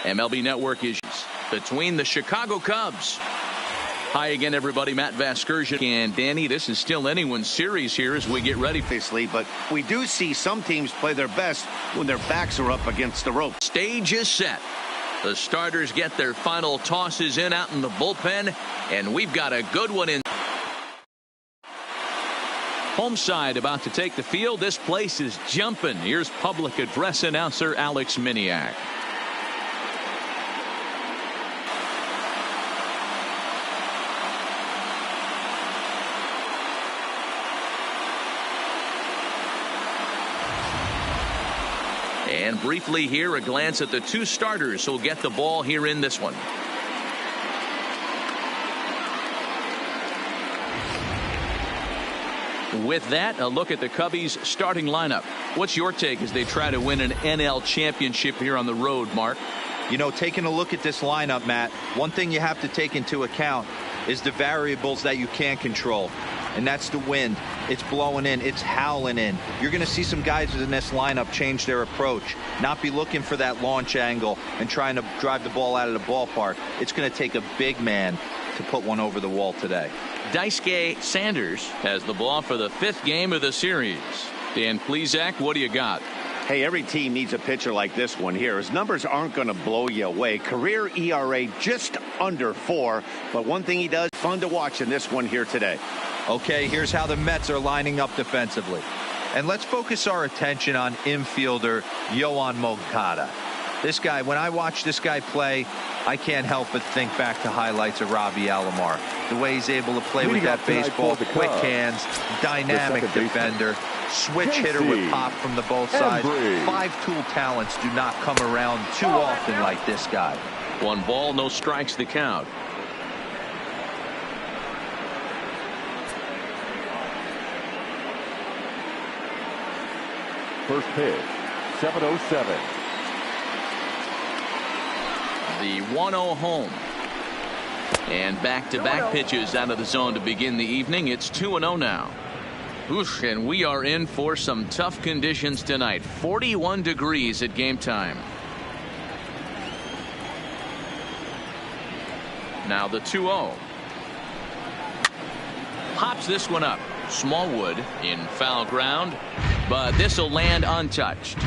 MLB Network issues between the Chicago Cubs. Hi again, everybody. Matt Vasgersian and Danny. This is still anyone's series here as we get ready. Obviously, but we do see some teams play their best when their backs are up against the rope. Stage is set. The starters get their final tosses in out in the bullpen, and we've got a good one in. Home side about to take the field. This place is jumping. Here's public address announcer Alex Miniak. And briefly here, a glance at the two starters who'll get the ball here in this one. With that, a look at the Cubbies' starting lineup. What's your take as they try to win an NL championship here on the road, Mark? You know, taking a look at this lineup, Matt, one thing you have to take into account is the variables that you can't control. And that's the wind. It's blowing in. It's howling in. You're going to see some guys in this lineup change their approach, not be looking for that launch angle and trying to drive the ball out of the ballpark. It's going to take a big man to put one over the wall today. Daisuke Sanders has the ball for the 5th game of the series. Dan Plesac, what do you got? Hey, every team needs a pitcher like this one here. His numbers aren't going to blow you away. Career ERA just under 4. But one thing he does, fun to watch in this one here today. Okay, here's how the Mets are lining up defensively. And let's focus our attention on infielder Yoan Moncada. This guy, when I watch this guy play, I can't help but think back to highlights of Robbie Alomar. The way he's able to play with that baseball, quick hands, dynamic defender, switch hitter with pop from the both sides. 5 tool talents do not come around too often like this guy. 1 ball, no strikes the count. First pitch, 7:07. The 1-0 home. And back-to-back pitches out of the zone to begin the evening. It's 2-0 now. Oof, and we are in for some tough conditions tonight. 41 degrees at game time. Now the 2-0. Pops this one up. Smallwood in foul ground, but this will land untouched.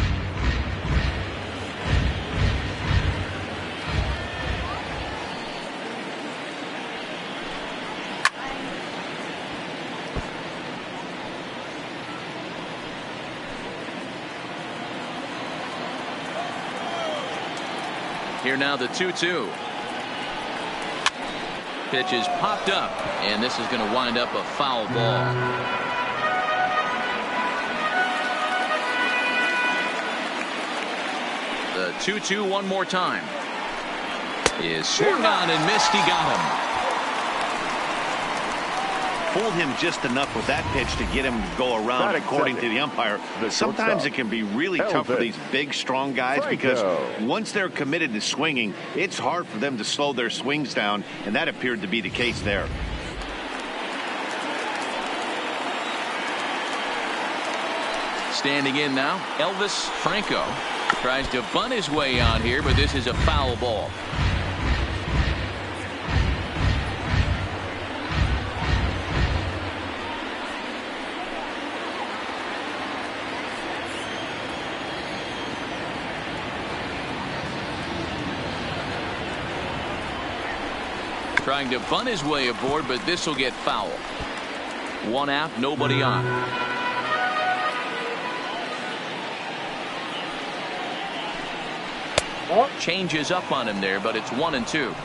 Here now the 2-2. Pitch is popped up, and this is going to wind up a foul ball. The 2-2 one more time. Is swung on and missed. He got him. Fooled him just enough with that pitch to get him to go around, according to the umpire. Sometimes it can be really tough for these big, strong guys because once they're committed to swinging, it's hard for them to slow their swings down, and that appeared to be the case there. Standing in now, Elvis Franco tries to bunt his way on here, but this is a foul ball. Trying to bunt his way aboard, but this will get foul. 1 out, nobody on. Changes up on him there, but it's 1-2.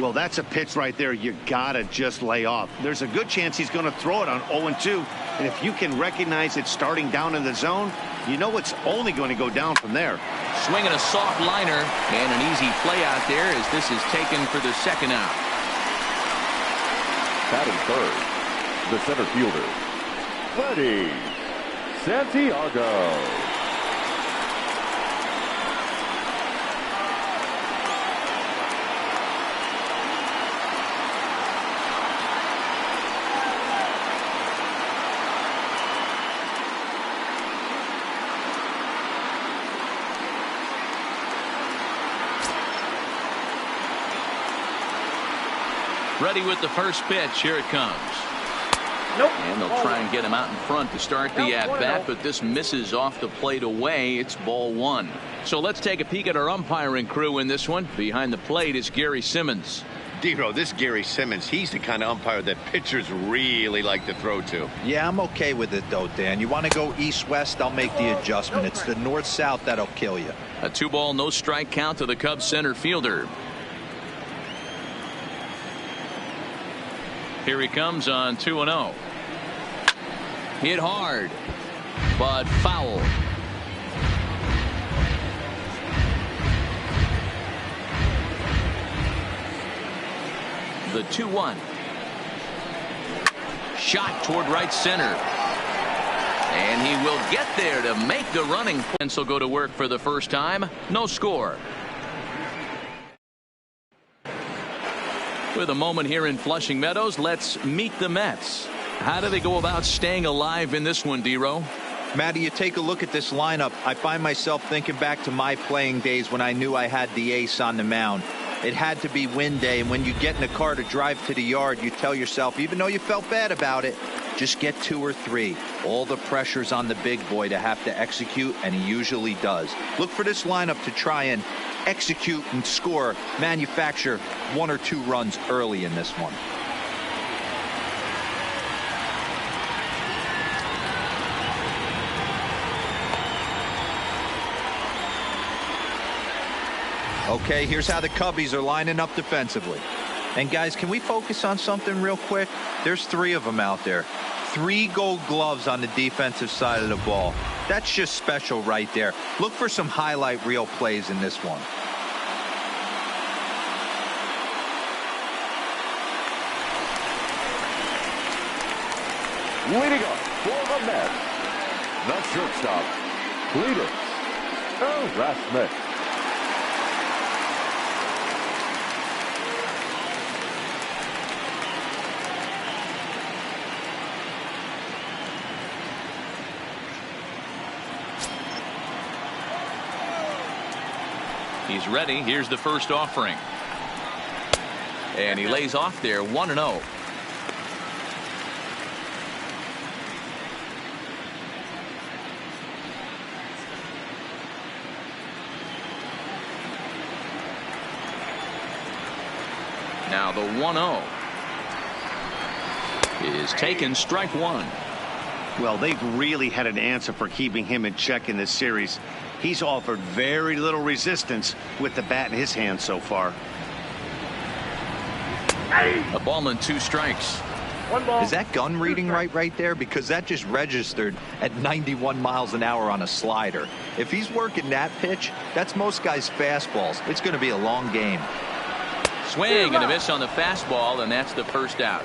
Well, that's a pitch right there you gotta just lay off. There's a good chance he's going to throw it on 0-2, and if you can recognize it starting down in the zone, you know it's only going to go down from there. Swinging a soft liner, and an easy play out there as this is taken for the 2nd out. Batting third, the center fielder, Freddie Santiago. Ready with the first pitch. Here it comes. Nope. And they'll try and get him out in front to start the at-bat, but this misses off the plate away. It's ball one. So let's take a peek at our umpiring crew in this one. Behind the plate is Gary Simmons. Dero, this Gary Simmons, he's the kind of umpire that pitchers really like to throw to. Yeah, I'm okay with it, though, Dan. You want to go east-west, I'll make the adjustment. It's the north-south that'll kill you. A 2-ball, no strike count to the Cubs center fielder. Here he comes on 2-0. Hit hard, but foul. The 2-1. Shot toward right center. And he will get there to make the running. Pencil go to work for the first time. No score. With a moment here in Flushing Meadows, let's meet the Mets. How do they go about staying alive in this one, Dero? Matty, you take a look at this lineup. I find myself thinking back to my playing days when I knew I had the ace on the mound. It had to be win day, and when you get in a car to drive to the yard, you tell yourself, even though you felt bad about it, just get 2 or 3. All the pressure's on the big boy to have to execute, and he usually does. Look for this lineup to try and execute and score, manufacture 1 or 2 runs early in this one. Okay, here's how the Cubbies are lining up defensively. And guys, can we focus on something real quick? There's 3 of them out there. 3 gold gloves on the defensive side of the ball. That's just special right there. Look for some highlight reel plays in this one. Leading up for the Mets, the shortstop, Cletus Erasmus. He's ready. Here's the first offering. And he lays off there 1-0. Now the 1-0 is taken, strike 1. Well, they've really had an answer for keeping him in check in this series. He's offered very little resistance with the bat in his hand so far. A ball and 2 strikes. 1 ball. Is that gun reading right there? Because that just registered at 91 miles an hour on a slider. If he's working that pitch, that's most guys' fastballs. It's going to be a long game. Swing and a miss on the fastball, and that's the first out.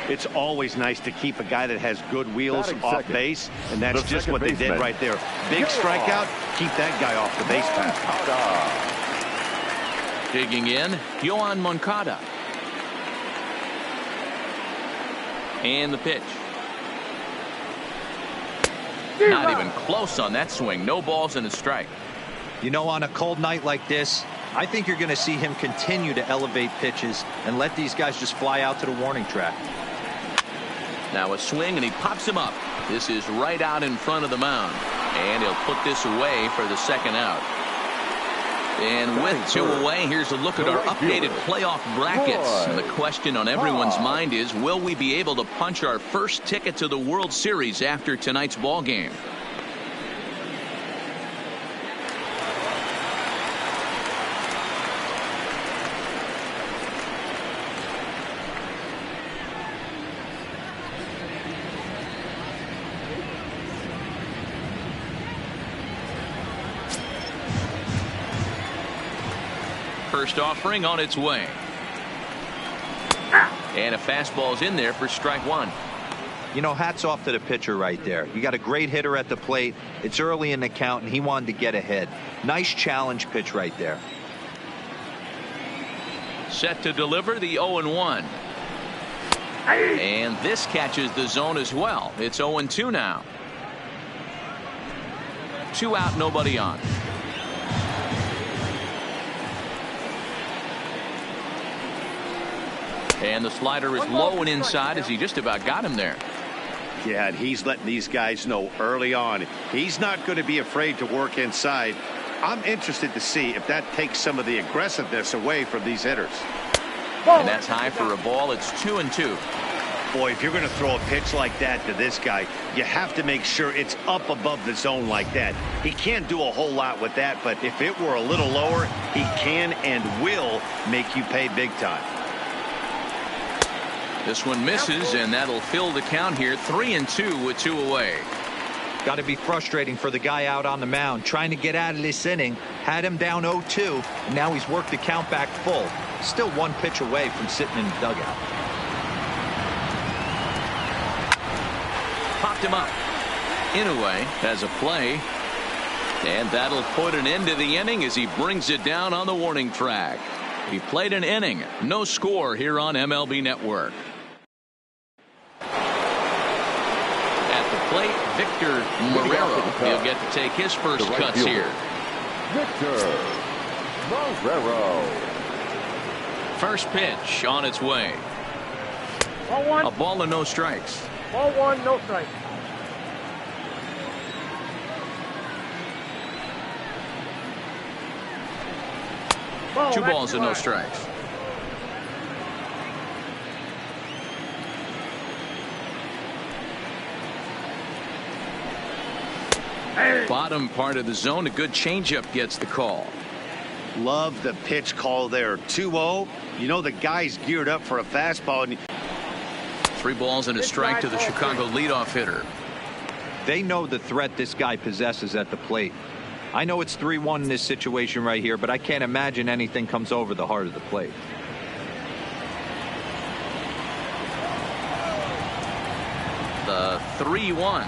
It's always nice to keep a guy that has good wheels Batting off second, base, and that's the just second what they did baseman. right there. Big strikeout, keep that guy off the base path. Digging in, Yohan Moncada. And the pitch. Not even close on that swing. No balls and a strike. You know, on a cold night like this, I think you're going to see him continue to elevate pitches and let these guys just fly out to the warning track. Now a swing, and he pops him up. This is right out in front of the mound. And he'll put this away for the second out. And with 2 away, here's a look at our updated playoff brackets. And the question on everyone's mind is, will we be able to punch our first ticket to the World Series after tonight's ball game? First offering on its way. And a fastball's in there for strike 1. You know, hats off to the pitcher right there. You got a great hitter at the plate. It's early in the count, and he wanted to get ahead. Nice challenge pitch right there. Set to deliver the 0-1. And this catches the zone as well. It's 0-2 now. 2 out, nobody on. And the slider is low and inside as he just about got him there. Yeah, and he's letting these guys know early on he's not going to be afraid to work inside. I'm interested to see if that takes some of the aggressiveness away from these hitters. And that's high for a ball. It's 2-2. Boy, if you're going to throw a pitch like that to this guy, you have to make sure it's up above the zone like that. He can't do a whole lot with that, but if it were a little lower, he can and will make you pay big time. This one misses, and that'll fill the count here. 3-2 with 2 away. Got to be frustrating for the guy out on the mound trying to get out of this inning. Had him down 0-2, and now he's worked the count back full. Still 1 pitch away from sitting in the dugout. Popped him up. Inoue has a play, and that'll put an end to the inning as he brings it down on the warning track. He played an inning. No score here on MLB Network. At the plate, Victor Marrero. He'll get to take his first cuts here. Victor Marrero. First pitch on its way. Ball 1. A ball and no strikes. Ball 1, no strike. Ball, 2 balls and no wide. strikes. Bottom part of the zone. A good changeup gets the call. Love the pitch call there. 2-0. You know the guy's geared up for a fastball. And 3 balls and a strike to the Chicago leadoff hitter. They know the threat this guy possesses at the plate. I know it's 3-1 in this situation right here, but I can't imagine anything comes over the heart of the plate. The 3-1.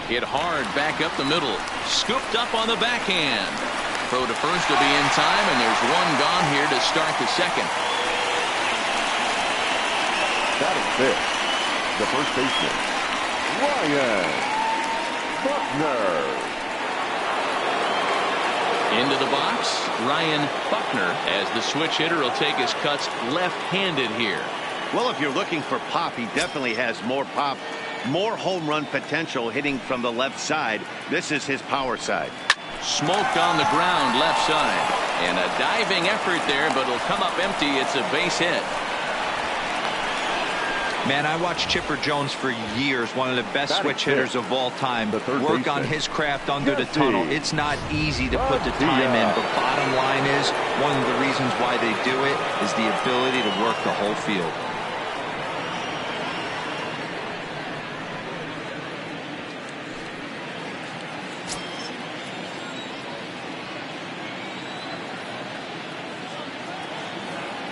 Hit hard back up the middle. Scooped up on the backhand. Throw to first will be in time, and there's 1 gone here to start the second. Batting fifth, the first baseman, Ryan Buckner. Into the box, Ryan Buckner, as the switch hitter will take his cuts left-handed here. well, if you're looking for pop, he definitely has more pop, more home run potential hitting from the left side. This is his power side. Smoked on the ground left side, and a diving effort there, but it'll come up empty. It's a base hit. Man, I watched Chipper Jones for years, one of the best switch hitters of all time. Work on his craft under the tunnel. It's not easy to put the time in, but bottom line is, one of the reasons why they do it is the ability to work the whole field.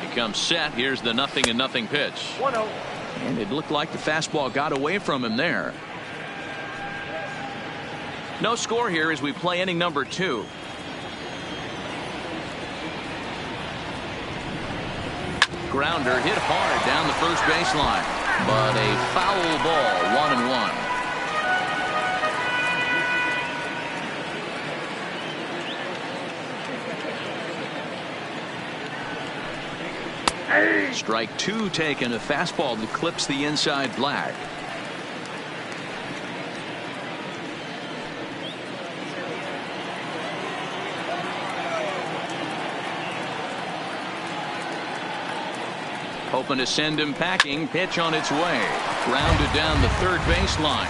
He comes set. Here's the 0-0 pitch. 1-0. And it looked like the fastball got away from him there. No score here as we play inning number 2. Grounder hit hard down the first baseline, but a foul ball, 1-1. Strike 2 taken. A fastball that clips the inside black. Hoping to send him packing. Pitch on its way. Grounded down the third baseline.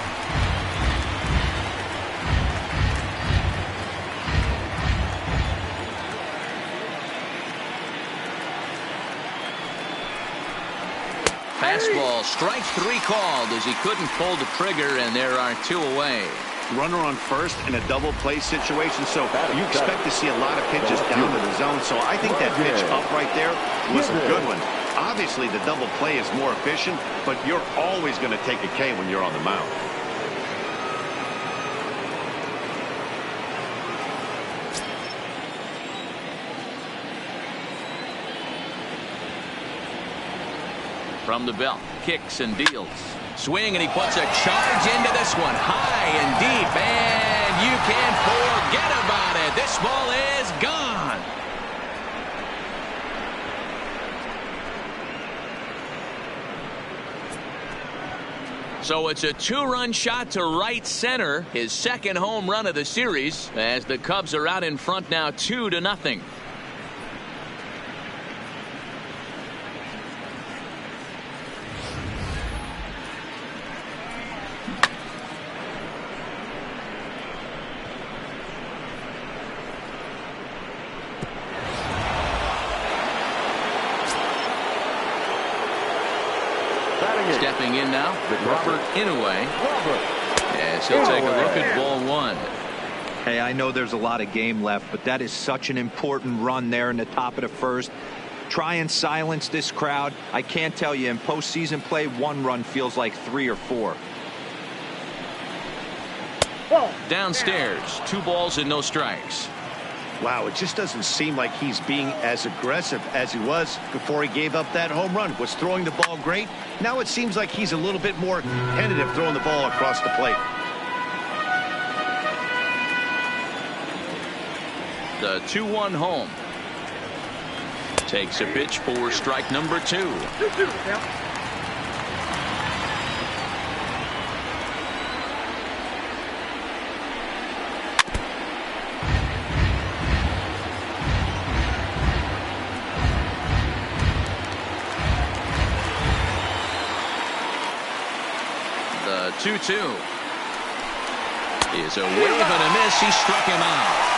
Fastball, strike 3 called as he couldn't pull the trigger, and there are 2 away. Runner on first in a double play situation, so you expect to see a lot of pitches down to the zone. So I think that pitch up right there was a good one. Obviously, the double play is more efficient, but you're always going to take a K when you're on the mound. From the belt, kicks and deals. Swing, and he puts a charge into this one. High and deep, and you can't forget about it. This ball is gone. So it's a 2-run shot to right center, his second home run of the series, as the Cubs are out in front now 2-0. Stepping in now, Robert Inouye. As he'll take a look at ball 1. Hey, I know there's a lot of game left, but that is such an important run there in the top of the first. Try and silence this crowd. I can't tell you, in postseason play, 1 run feels like 3 or 4. Downstairs, 2 balls and no strikes. Wow, it just doesn't seem like he's being as aggressive as he was before he gave up that home run. Was throwing the ball great. Now it seems like he's a little bit more tentative throwing the ball across the plate. The 2-1 home. Takes a pitch for strike number 2. 2-2. Yeah. The 2-2 is a wave and a miss. He struck him out.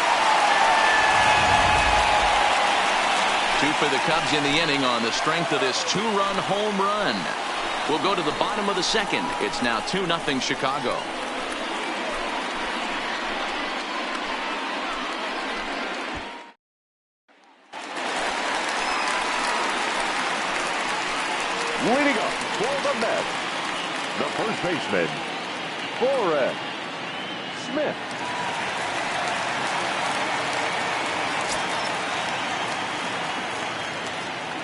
2 for the Cubs in the inning on the strength of this 2-run home run. We'll go to the bottom of the second. It's now 2-0 Chicago. Leading up for the Mets, the first baseman, Forrest Smith.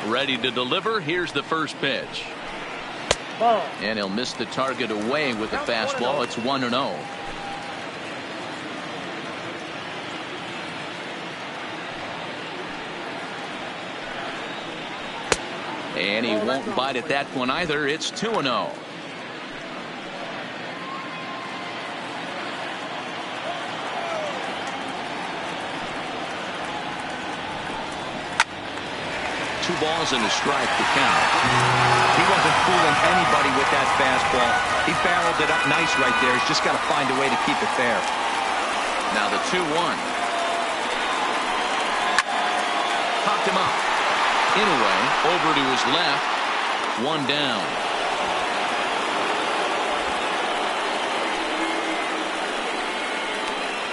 Ready to deliver. Here's the first pitch. Ball. And he'll miss the target away with the fastball. It's 1-0. And he won't bite at that one either. It's 2-0. Two balls and a strike to count. He wasn't fooling anybody with that fastball. He barreled it up nice right there. He's just got to find a way to keep it fair. Now the 2-1. Popped him up. Inouye over to his left. 1 down.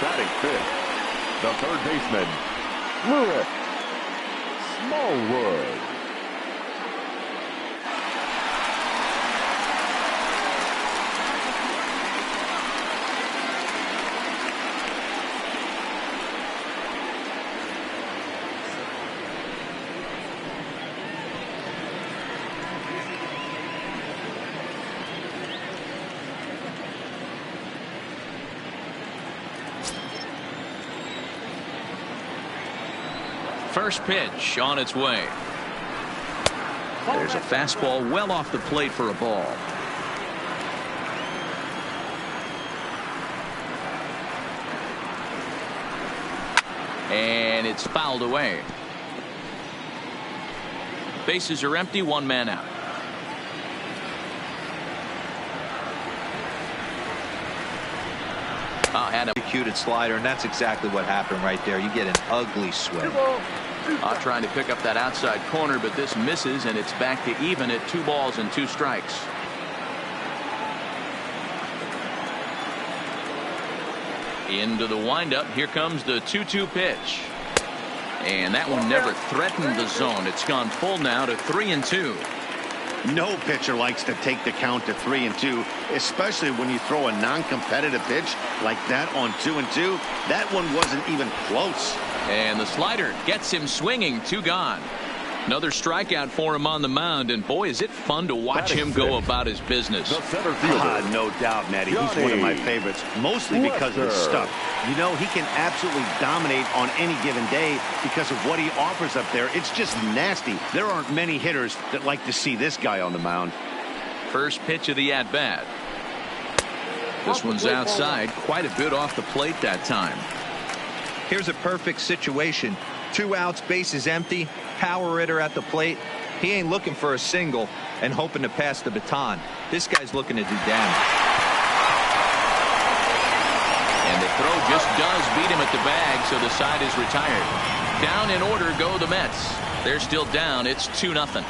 Batting fifth, the third baseman, Lewis Smallwood. First pitch on its way. There's a fastball well off the plate for a ball. And it's fouled away. Bases are empty, 1 man out. Had a Executed slider, and that's exactly what happened right there. You get an ugly swing. Trying to pick up that outside corner, but this misses, and it's back to even at 2 balls and 2 strikes. Into the windup. Here comes the 2-2 pitch. And that one never threatened the zone. It's gone full now to 3-2. No pitcher likes to take the count to 3-2, especially when you throw a non-competitive pitch like that on 2-2. That one wasn't even close. And the slider gets him swinging. 2 gone. Another strikeout for him on the mound, and boy, is it fun to watch him go about his business. The center fielder. No doubt, Matty. He's one of my favorites, mostly because of his stuff. You know, he can absolutely dominate on any given day because of what he offers up there. It's just nasty. There aren't many hitters that like to see this guy on the mound. First pitch of the at-bat. This one's outside, quite a bit off the plate that time. Here's a perfect situation. 2 outs, bases empty, power hitter at the plate. He ain't looking for a single and hoping to pass the baton. This guy's looking to do damage. And the throw just does beat him at the bag, so the side is retired. Down in order go the Mets. They're still down. It's 2-0.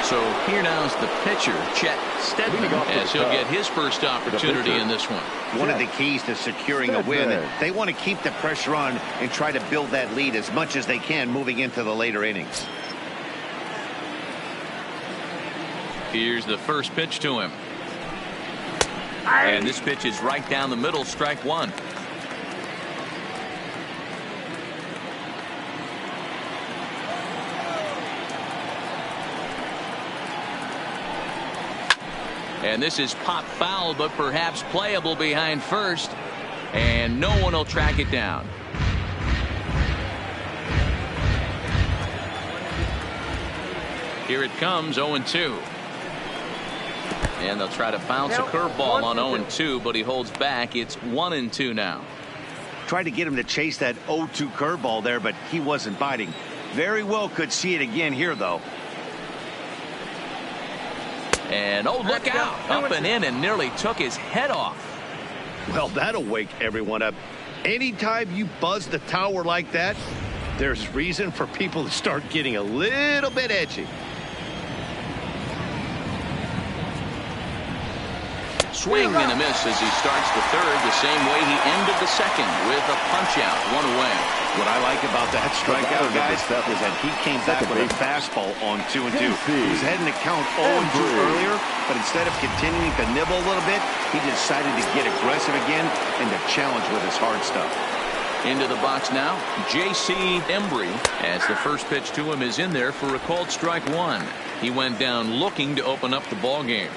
So here now's the pitcher, Chet Steadman, as he'll get his first opportunity in this one. One of the keys to securing a win, they want to keep the pressure on and try to build that lead as much as they can moving into the later innings. Here's the first pitch to him. And this pitch is right down the middle, strike one. And this is pop foul, but perhaps playable behind first. And no one will track it down. Here it comes, 0-2. And they'll try to bounce a curveball on 0-2, but he holds back. It's 1-2 now. Tried to get him to chase that 0-2 curveball there, but he wasn't biting. Very well could see it again here, though. And oh, look out, up and in, and nearly took his head off. Well, that'll wake everyone up. Anytime you buzz the tower like that, there's reason for people to start getting a little bit edgy. Swing and a miss as he starts the third the same way he ended the second, with a punch out, 1 away. What I like about that strikeout, guys, is that he came back with a fastball on 2-2. He was heading to count 0-2 earlier, but instead of continuing to nibble a little bit, he decided to get aggressive again and to challenge with his hard stuff. Into the box now, J.C. Embry, as the first pitch to him is in there for a called strike one. He went down looking to open up the ball game.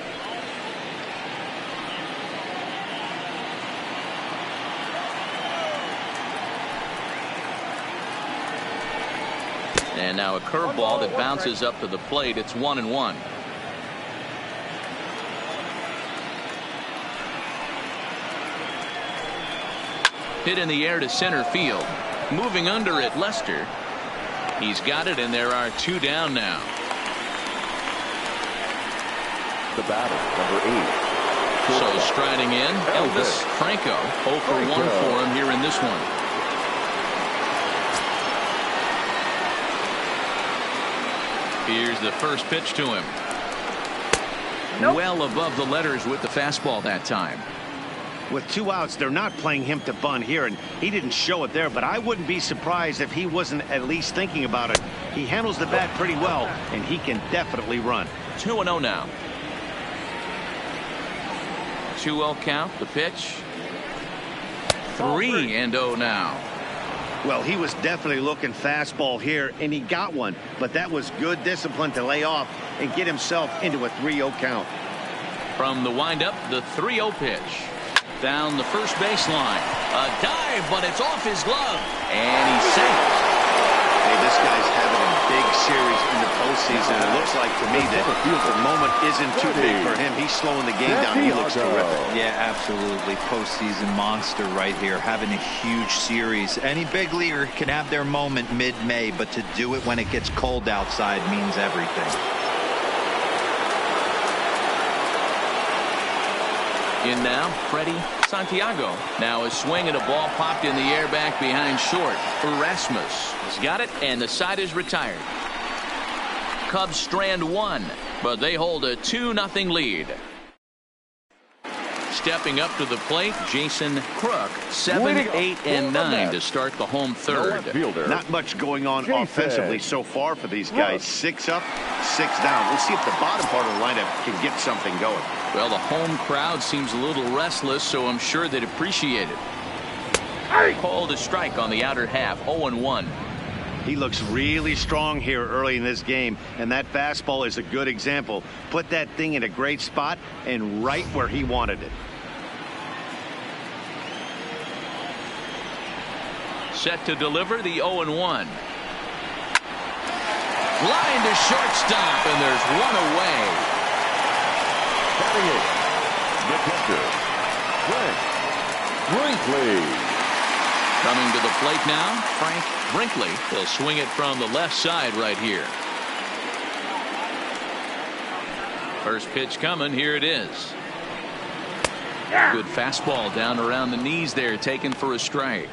And now a curveball that bounces up to the plate. It's 1-1. Hit in the air to center field. Moving under it, Lester. He's got it, and there are 2 down now. The batter, number 8. So striding in, Elvis Franco. 0 for 1 for him here in this one. Here's the first pitch to him. Well above the letters with the fastball that time. With 2 outs, they're not playing him to bunt here, and he didn't show it there, but I wouldn't be surprised if he wasn't at least thinking about it. He handles the bat pretty well, and he can definitely run. 2-0 now. 2-0 count, the pitch. 3-0 now. Well, he was definitely looking fastball here, and he got one. But that was good discipline to lay off and get himself into a 3-0 count. From the windup, the 3-0 pitch. Down the first baseline. A dive, but it's off his glove. And he's safe. Hey, this guy's having a big series in the postseason. It looks like to me that the moment isn't too big for him. He's slowing the game down. He looks terrific. Yeah, absolutely. Postseason monster right here, having a huge series. Any big leaguer can have their moment mid-May, but to do it when it gets cold outside means everything. In now, Freddie Santiago. Now a swing and a ball popped in the air back behind short. Erasmus has got it, and the side is retired. Cubs strand 1, but they hold a 2-0 lead. Stepping up to the plate, Jason Crook, 7, 8, and 9 to start the home third. Not much going on offensively so far for these guys. 6 up, 6 down. We'll see if the bottom part of the lineup can get something going. Well, the home crowd seems a little restless, so I'm sure they'd appreciate it. Called a strike on the outer half, 0-1. He looks really strong here early in this game, and that fastball is a good example. Put that thing in a great spot and right where he wanted it. Set to deliver the 0-1. Line to shortstop, and there's 1 away. Batting it, the catcher, Frank Brinkley. Coming to the plate now, Frank Brinkley. He'll swing it from the left side right here. First pitch coming. Here it is. Good fastball down around the knees there, taken for a strike.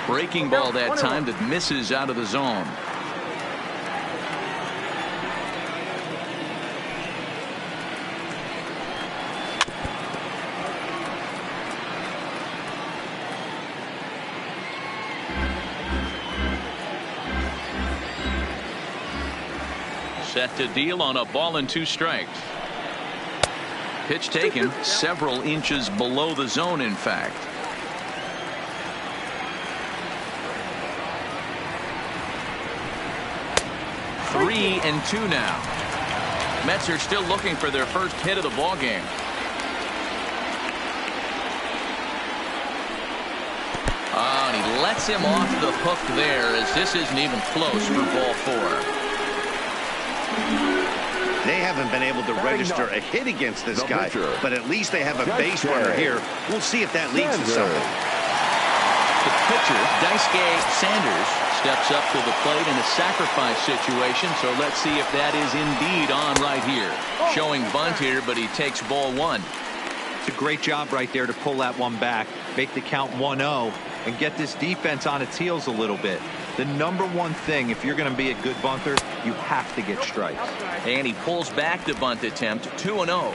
Breaking ball that time that misses out of the zone. Set to deal on a ball and 2 strikes. Pitch taken several inches below the zone, in fact. Three and 2 now. Mets are still looking for their first hit of the ball game. Oh, and he lets him off the hook there, as this isn't even close for ball 4. They haven't been able to register a hit against this guy, but at least they have a base runner here. We'll see if that leads to something. The pitcher, Daisuke Sanders, steps up to the plate in a sacrifice situation, so let's see if that is indeed on right here. Showing bunt here, but he takes ball 1. It's a great job right there to pull that one back, make the count 1-0, and get this defense on its heels a little bit. The number one thing, if you're going to be a good bunter, you have to get strikes. And he pulls back the bunt attempt, 2-0.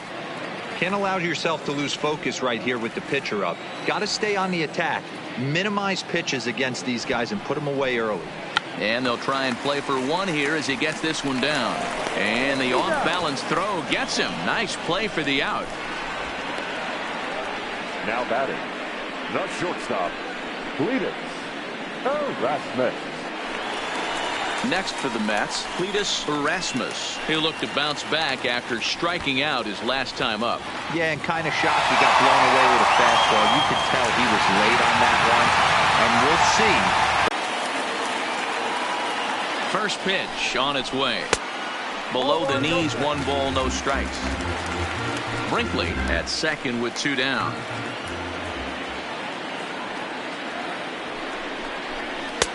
Can't allow yourself to lose focus right here with the pitcher up. Got to stay on the attack, minimize pitches against these guys, and put them away early. And they'll try and play for 1 here as he gets this one down. And the off-balance throw gets him. Nice play for the out. Now batting, the shortstop, Cletus Erasmus. Next for the Mets, Cletus Erasmus. He'll look to bounce back after striking out his last time up. Yeah, and kind of shocked he got blown away with a fastball. You could tell he was late on that one. And we'll see. First pitch on its way. Below the knees, 1 ball, no strikes. Brinkley at second with 2 down.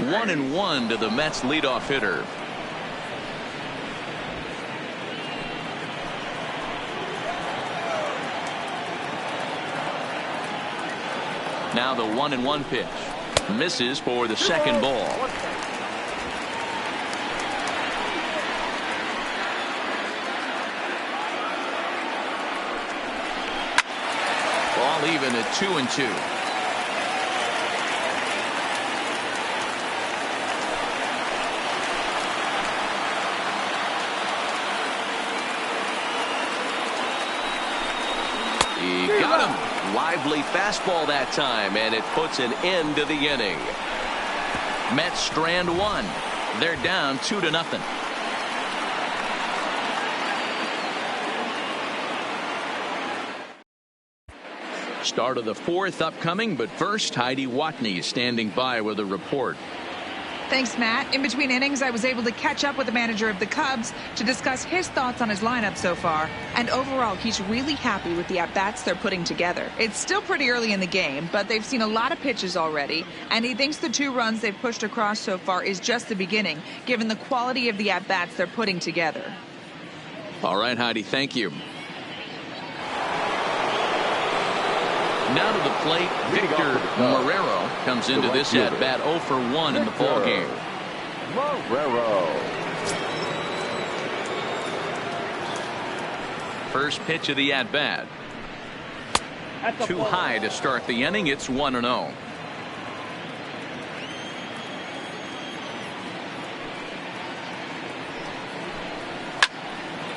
1-1 to the Mets leadoff hitter. Now the 1-1 pitch. Misses for the second ball. Ball even at 2-2. He got him. Lively fastball that time, and it puts an end to the inning. Mets strand 1. They're down 2-0. Start of the 4th upcoming, but first, Heidi Watney is standing by with a report. Thanks, Matt. In between innings, I was able to catch up with the manager of the Cubs to discuss his thoughts on his lineup so far. And overall, he's really happy with the at-bats they're putting together. It's still pretty early in the game, but they've seen a lot of pitches already. And he thinks the 2 runs they've pushed across so far is just the beginning, given the quality of the at-bats they're putting together. All right, Heidi, thank you. Now to the plate, Victor Marrero comes into this at-bat 0 for 1 in the ballgame. Marrero. First pitch of the at-bat. Too high to start the inning. It's 1-0.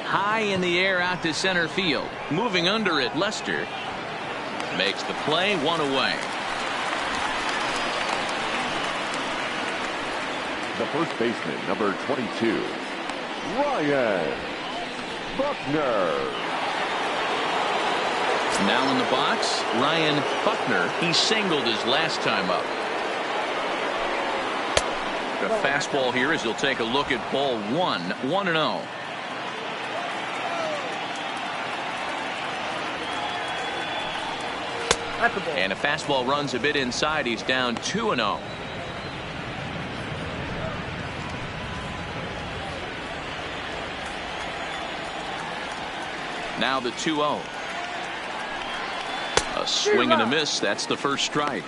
High in the air out to center field. Moving under it, Lester makes the play, 1 away. The first baseman, number 22, Ryan Buckner. Now in the box, Ryan Buckner. He singled his last time up. a fastball here as he'll take a look at ball one. 1-0. And a fastball runs a bit inside. He's down 2-0. Now the 2-0. A swing and a miss. That's the first strike.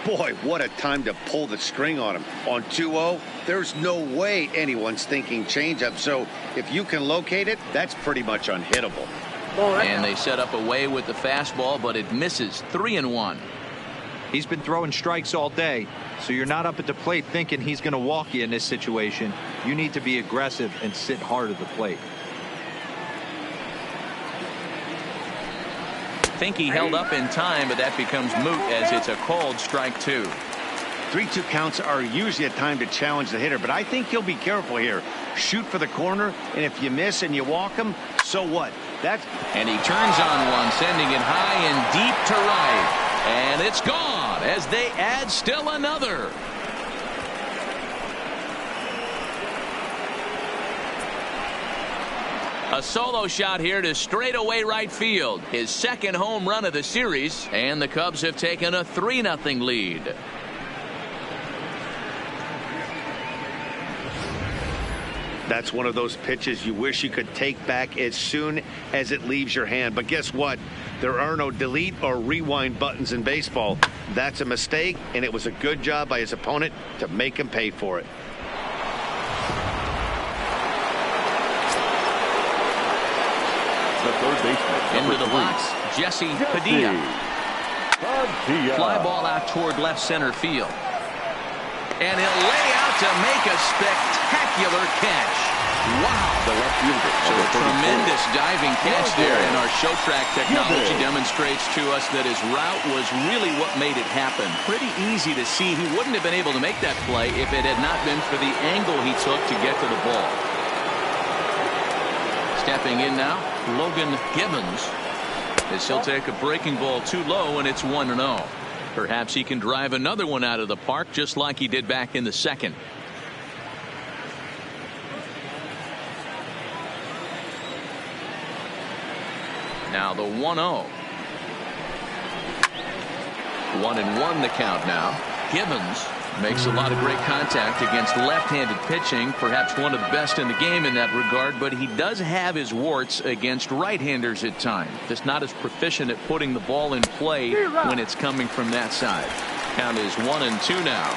Boy, what a time to pull the string on him. On 2-0, there's no way anyone's thinking changeup. So if you can locate it, that's pretty much unhittable. And they set up away with the fastball, but it misses. 3-1. He's been throwing strikes all day, so you're not up at the plate thinking he's going to walk you in this situation. You need to be aggressive and sit hard at the plate. I think he held up in time, but that becomes moot as it's a called strike 2. 3-2 counts are usually a time to challenge the hitter, but I think he'll be careful here. Shoot for the corner, and if you miss and you walk him, so what? And he turns on one, sending it high and deep to right. And it's gone as they add still another. A solo shot here to straightaway right field. His second home run of the series, and the Cubs have taken a 3-0 lead. That's one of those pitches you wish you could take back as soon as it leaves your hand. But guess what? There are no delete or rewind buttons in baseball. That's a mistake, and it was a good job by his opponent to make him pay for it. The third baseman. Into the box, Jesse Padilla. Fly ball out toward left center field. And he'll lay out to make a spectacular catch. Wow. The left fielder. So a tremendous diving catch there, and our show track technology demonstrates to us that his route was really what made it happen. Pretty easy to see he wouldn't have been able to make that play if it had not been for the angle he took to get to the ball. Stepping in now, Logan Gibbons, as he'll take a breaking ball too low, and it's 1-0. Perhaps he can drive another one out of the park just like he did back in the second. Now the 1-0. 1-1 the count now. Gibbons makes a lot of great contact against left-handed pitching, perhaps one of the best in the game in that regard, but he does have his warts against right-handers at times. Just not as proficient at putting the ball in play when it's coming from that side. Count is 1-2 now.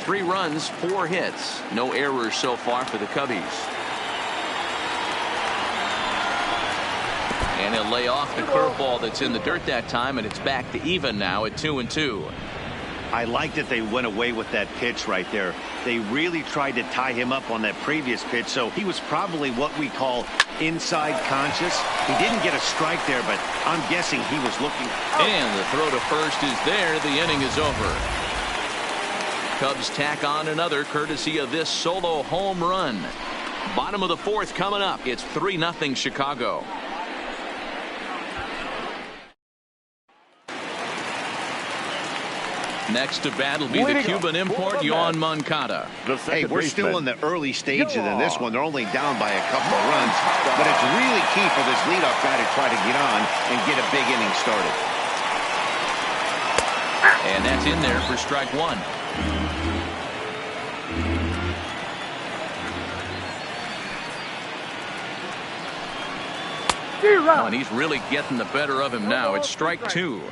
3 runs, 4 hits, no errors so far for the Cubbies. And he'll lay off the curveball that's in the dirt that time, and it's back to even now at 2-2. I like that they went away with that pitch right there. They really tried to tie him up on that previous pitch, so he was probably what we call inside conscious. He didn't get a strike there, but I'm guessing he was looking. And the throw to first is there. The inning is over. Cubs tack on another courtesy of this solo home run. Bottom of the 4th coming up. It's 3-0 Chicago. Next to bat will be the Cuban import, Yoán Moncada. Hey, we're still in the early stages in this one. They're only down by a couple of runs, but it's really key for this leadoff guy to try to get on and get a big inning started. And that's in there for strike 1. Oh, and he's really getting the better of him now. It's strike 2.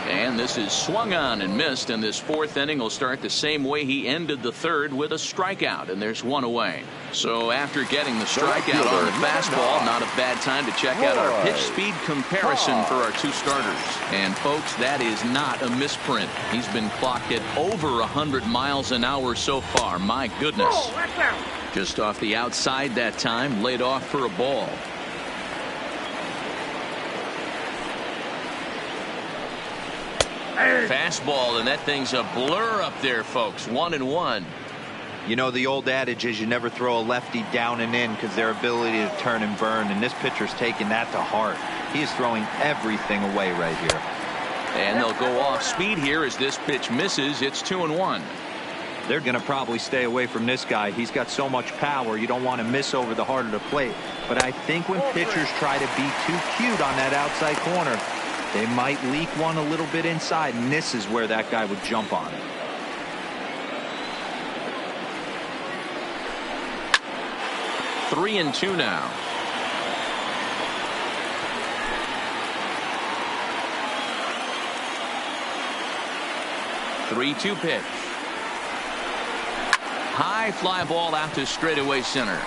And this is swung on and missed, and this 4th inning will start the same way he ended the 3rd, with a strikeout, and there's 1 away. So after getting the strikeout on the fastball, not a bad time to check out our pitch speed comparison for our 2 starters. And folks, that is not a misprint. He's been clocked at over 100 miles an hour so far. My goodness. Just off the outside that time, laid off for a ball. Fastball, and that thing's a blur up there, folks. 1-1. You know, the old adage is you never throw a lefty down and in because their ability to turn and burn, and this pitcher's taking that to heart. He is throwing everything away right here. And they'll go off speed here as this pitch misses. It's 2-1. They're going to probably stay away from this guy. He's got so much power. You don't want to miss over the heart of the plate. But I think when pitchers try to be too cute on that outside corner, they might leak one a little bit inside, and this is where that guy would jump on it. Three and two now. Three-two pitch. High fly ball out to straightaway center.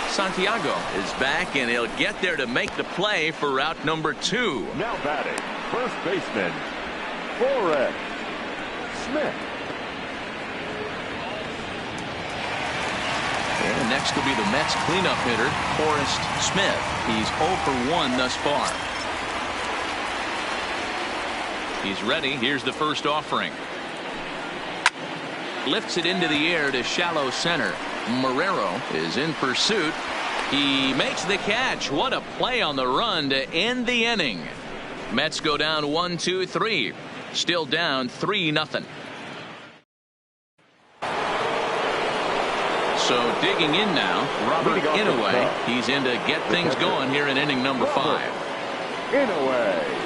Santiago is back, and he'll get there to make the play for route number 2. Now batting, first baseman, Forrest Smith. And next will be the Mets cleanup hitter, Forrest Smith. He's 0 for 1 thus far. He's ready. Here's the first offering. Lifts it into the air to shallow center. Marrero is in pursuit. He makes the catch. What a play on the run to end the inning. Mets go down 1-2-3. Still down 3-0. So digging in now, Robert Inouye. He's in to get things going here in inning number 5. Inouye.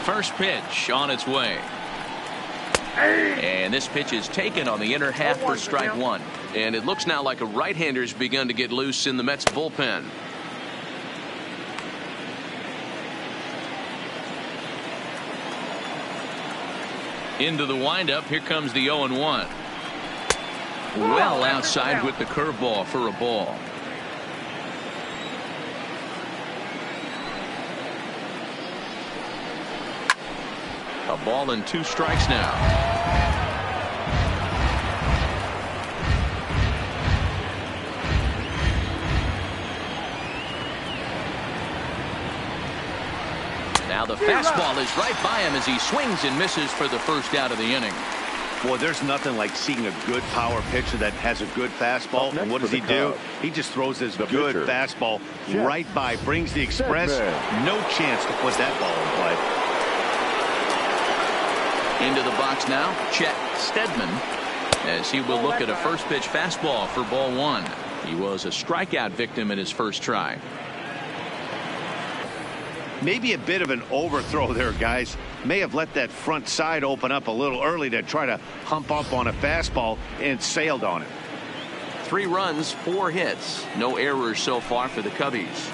First pitch on its way. And this pitch is taken on the inner half for strike 1. And it looks now like a right-hander's begun to get loose in the Mets bullpen. Into the windup. Here comes the 0-1. Well outside with the curveball for a ball. A ball and 2 strikes now. Now the fastball is right by him as he swings and misses for the first out of the inning. Boy, there's nothing like seeing a good power pitcher that has a good fastball. And what does he do? He just throws this good fastball right by, brings the express. No chance to put that ball in play. Into the box now, Chet Steadman, as he will look at a first pitch fastball for ball 1. He was a strikeout victim in his first try. Maybe a bit of an overthrow there, guys. May have let that front side open up a little early to try to hump up on a fastball and sailed on it. 3 runs, 4 hits. No errors so far for the Cubbies.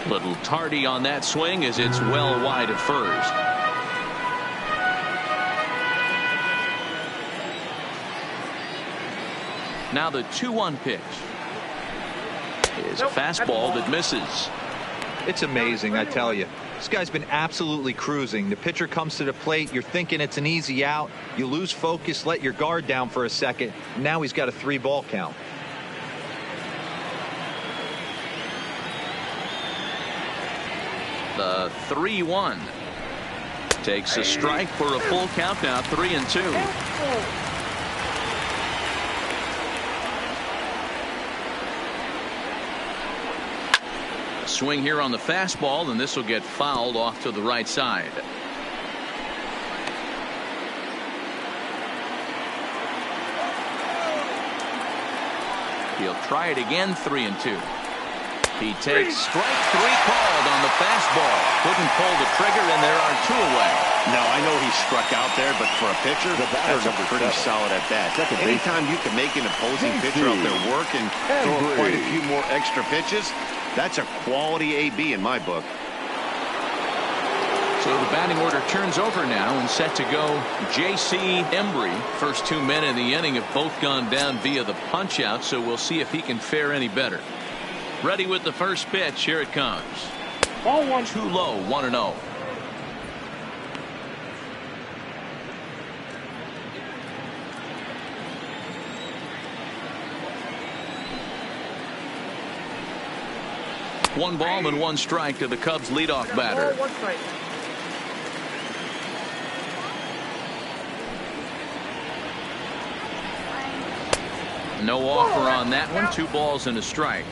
Little tardy on that swing as it's well wide of first. Now the 2-1 pitch is a fastball that misses. It's amazing, I tell you. This guy's been absolutely cruising. The pitcher comes to the plate. You're thinking it's an easy out. You lose focus, let your guard down for a second. Now he's got a 3-ball count. The 3-1 takes a strike for a full count now. 3-2. Swing here on the fastball, and this will get fouled off to the right side. He'll try it again. 3-2. He takes strike 3 called on the fastball. Couldn't pull the trigger, and there are 2 away. No, I know he struck out there, but for a pitcher, that's a pretty solid at bat. Anytime you can make an opposing pitcher out there work and throw quite a few more extra pitches, that's a quality AB in my book. So the batting order turns over now and set to go. J.C. Embry. First 2 men in the inning have both gone down via the punch out, so we'll see if he can fare any better. Ready with the first pitch. Here it comes. Ball 1. Too low. 1-0. 1 ball and 1 strike to the Cubs leadoff batter. 1 strike. No offer on that one. 2 balls and a strike.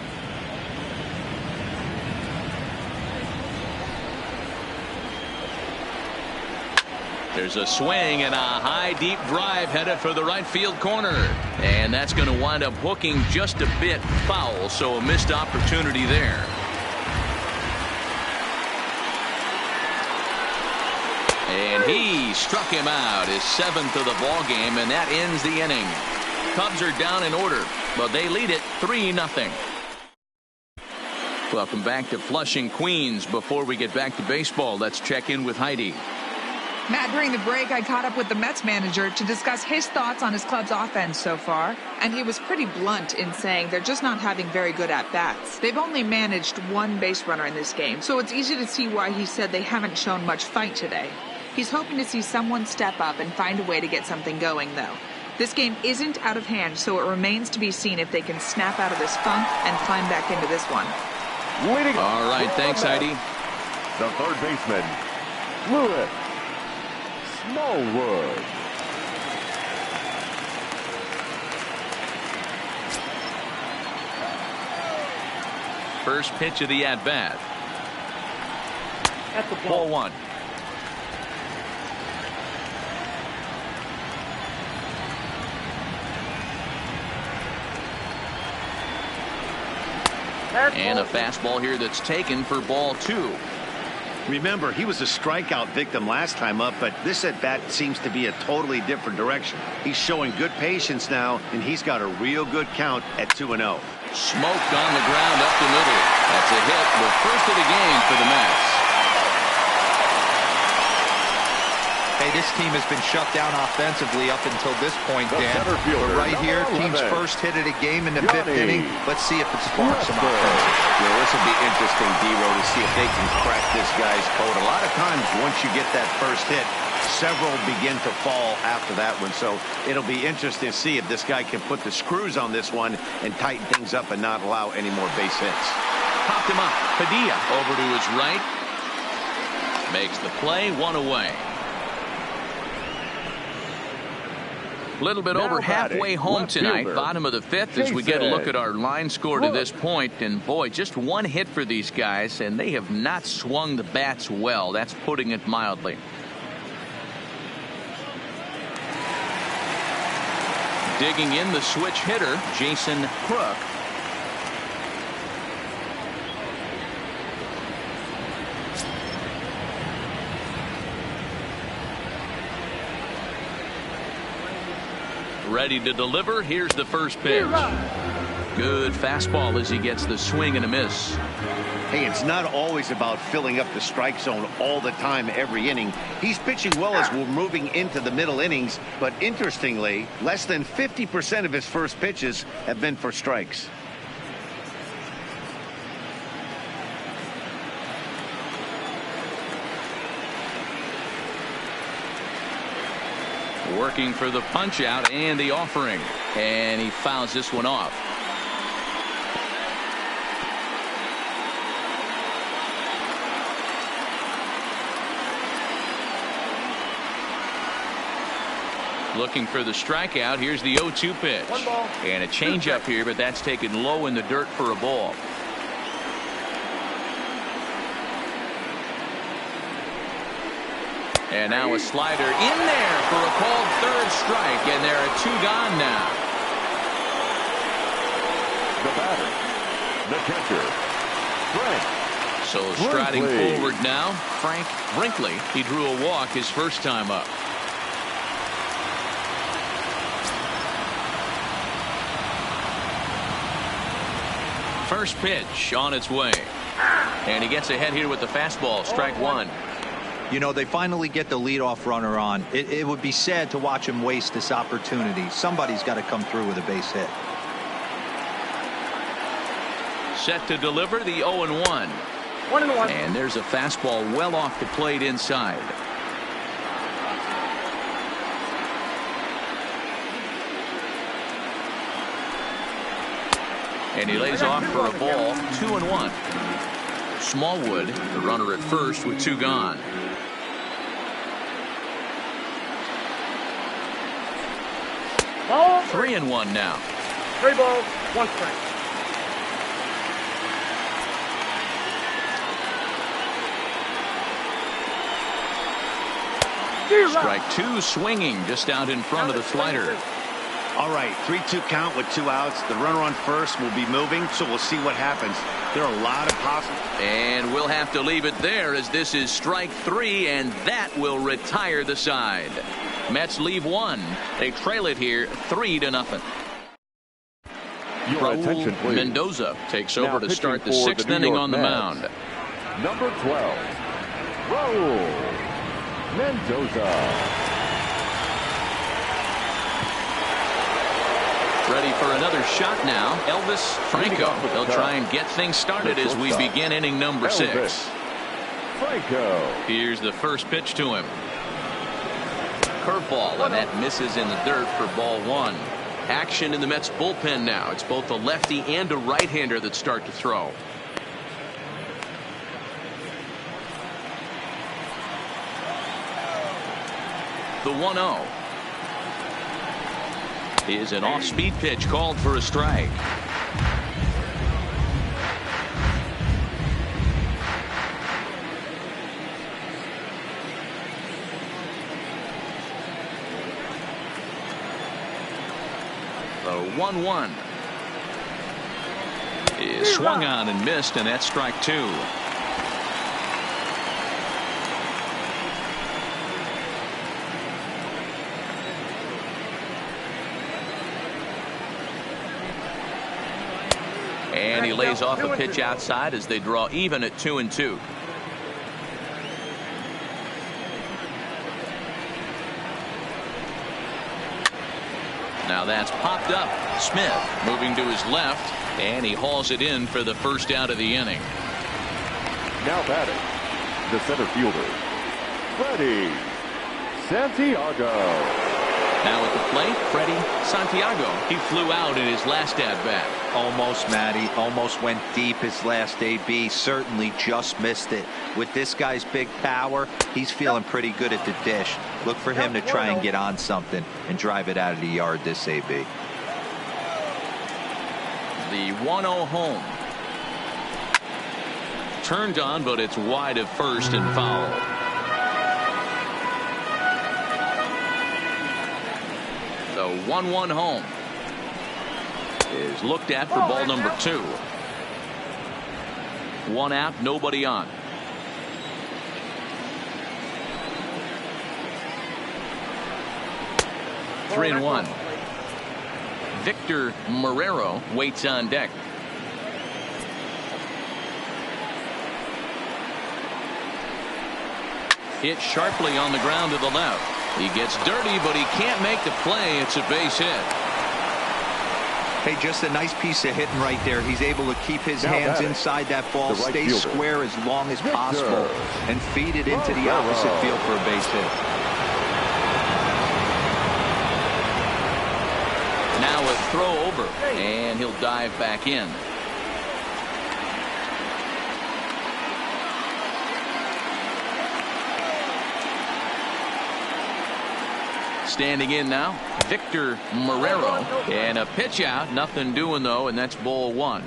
There's a swing and a high deep drive headed for the right field corner. And that's going to wind up hooking just a bit foul, so a missed opportunity there. And he struck him out, his 7th of the ball game, and that ends the inning. Cubs are down in order, but they lead it 3-0. Welcome back to Flushing, Queens. Before we get back to baseball, let's check in with Heidi. Matt, during the break, I caught up with the Mets manager to discuss his thoughts on his club's offense so far, and he was pretty blunt in saying they're just not having very good at-bats. They've only managed 1 base runner in this game, so it's easy to see why he said they haven't shown much fight today. He's hoping to see someone step up and find a way to get something going, though. This game isn't out of hand, so it remains to be seen if they can snap out of this funk and climb back into this one. All right, thanks, Heidi. The third baseman, Lewis Smallwood. First pitch of the at-bat. That's a Ball ball. 1. And a fastball here that's taken for ball 2. Remember, he was a strikeout victim last time up, but this at bat seems to be a totally different direction. He's showing good patience now, and he's got a real good count at 2-0. Smoked on the ground up the middle. That's a hit, the first of the game for the Mets. Hey, this team has been shut down offensively up until this point, Dan. But right here, team's first hit of the game in the 5th inning. Let's see if it sparks some offense. Yeah, this will be interesting, D-Row, to see if they can crack this guy's code. A lot of times, once you get that first hit, several begin to fall after that one. So it'll be interesting to see if this guy can put the screws on this one and tighten things up and not allow any more base hits. Popped him up. Padilla over to his right. Makes the play, 1 away. A little bit over halfway home tonight, bottom of the 5th, as we get a look at our line score to this point. And boy, just 1 hit for these guys, and they have not swung the bats well. That's putting it mildly. Digging in, the switch hitter, Jason Crook. Ready to deliver. Here's the first pitch. Good fastball as he gets the swing and a miss. Hey, it's not always about filling up the strike zone all the time every inning. He's pitching well as we're moving into the middle innings, but interestingly, less than 50% of his first pitches have been for strikes. Working for the punch out and the offering, and he fouls this one off. Looking for the strikeout. Here's the 0-2 pitch. 1 ball. And a changeup here, but that's taken low in the dirt for a ball. And now a slider in there for a called 3rd strike, and there are 2 gone now. The batter, the catcher, Frank. So striding forward now, Frank Brinkley. He drew a walk his first time up. First pitch on its way. And he gets ahead here with the fastball, strike 1. You know, they finally get the leadoff runner on. It would be sad to watch him waste this opportunity. Somebody's got to come through with a base hit. Set to deliver the 0-1. 1-1. And there's a fastball well off the plate inside. And he lays off for a ball, 2-1. Smallwood, the runner at first with 2 gone. Ball. 3-1 now. 3 balls, 1 strike. Strike 2 swinging just out in front of the slider. All right, 3-2 count with 2 outs. The runner on first will be moving, so we'll see what happens. There are a lot of possible. And we'll have to leave it there as this is strike 3, and that will retire the side. Mets leave 1. They trail it here 3-0. Your attention, please. Mendoza takes over Now to start the pitching for 6th the New inning York on the Mets, mound. Number 12, Raul Mendoza. Ready for another shot now. Elvis Franco. They'll try and get things started as we begin inning number 6. Franco. Here's the first pitch to him. Curveball, and that misses in the dirt for ball 1. Action in the Mets bullpen now. It's both a lefty and a right-hander that start to throw. The 1-0 is an off-speed pitch called for a strike. The 1-1 is swung on and missed, and that's strike 2. And he lays off a pitch outside as they draw even at 2-2. Now that's popped up. Smith moving to his left, and he hauls it in for the first out of the inning. Now batting, the center fielder, Freddie Santiago. Now at the plate, Freddie Santiago. He flew out in his last at-bat. Almost, Matty. Almost went deep his last AB. Certainly just missed it. With this guy's big power, he's feeling pretty good at the dish. Look for him to try and get on something and drive it out of the yard this AB. The 1-0 home. Turned on, but it's wide of first and foul. The 1-1 home is looked at for ball number 2. 1 out, nobody on. Three and 1. Victor Marrero waits on deck. Hit sharply on the ground to the left. He gets dirty, but he can't make the play. It's a base hit. Hey, just a nice piece of hitting right there. He's able to keep his hands inside that ball, stay square as long as possible, and feed it into the opposite field for a base hit. Now a throw over, and he'll dive back in. Standing in now, Victor Marrero, and a pitch out, nothing doing though, and that's ball 1.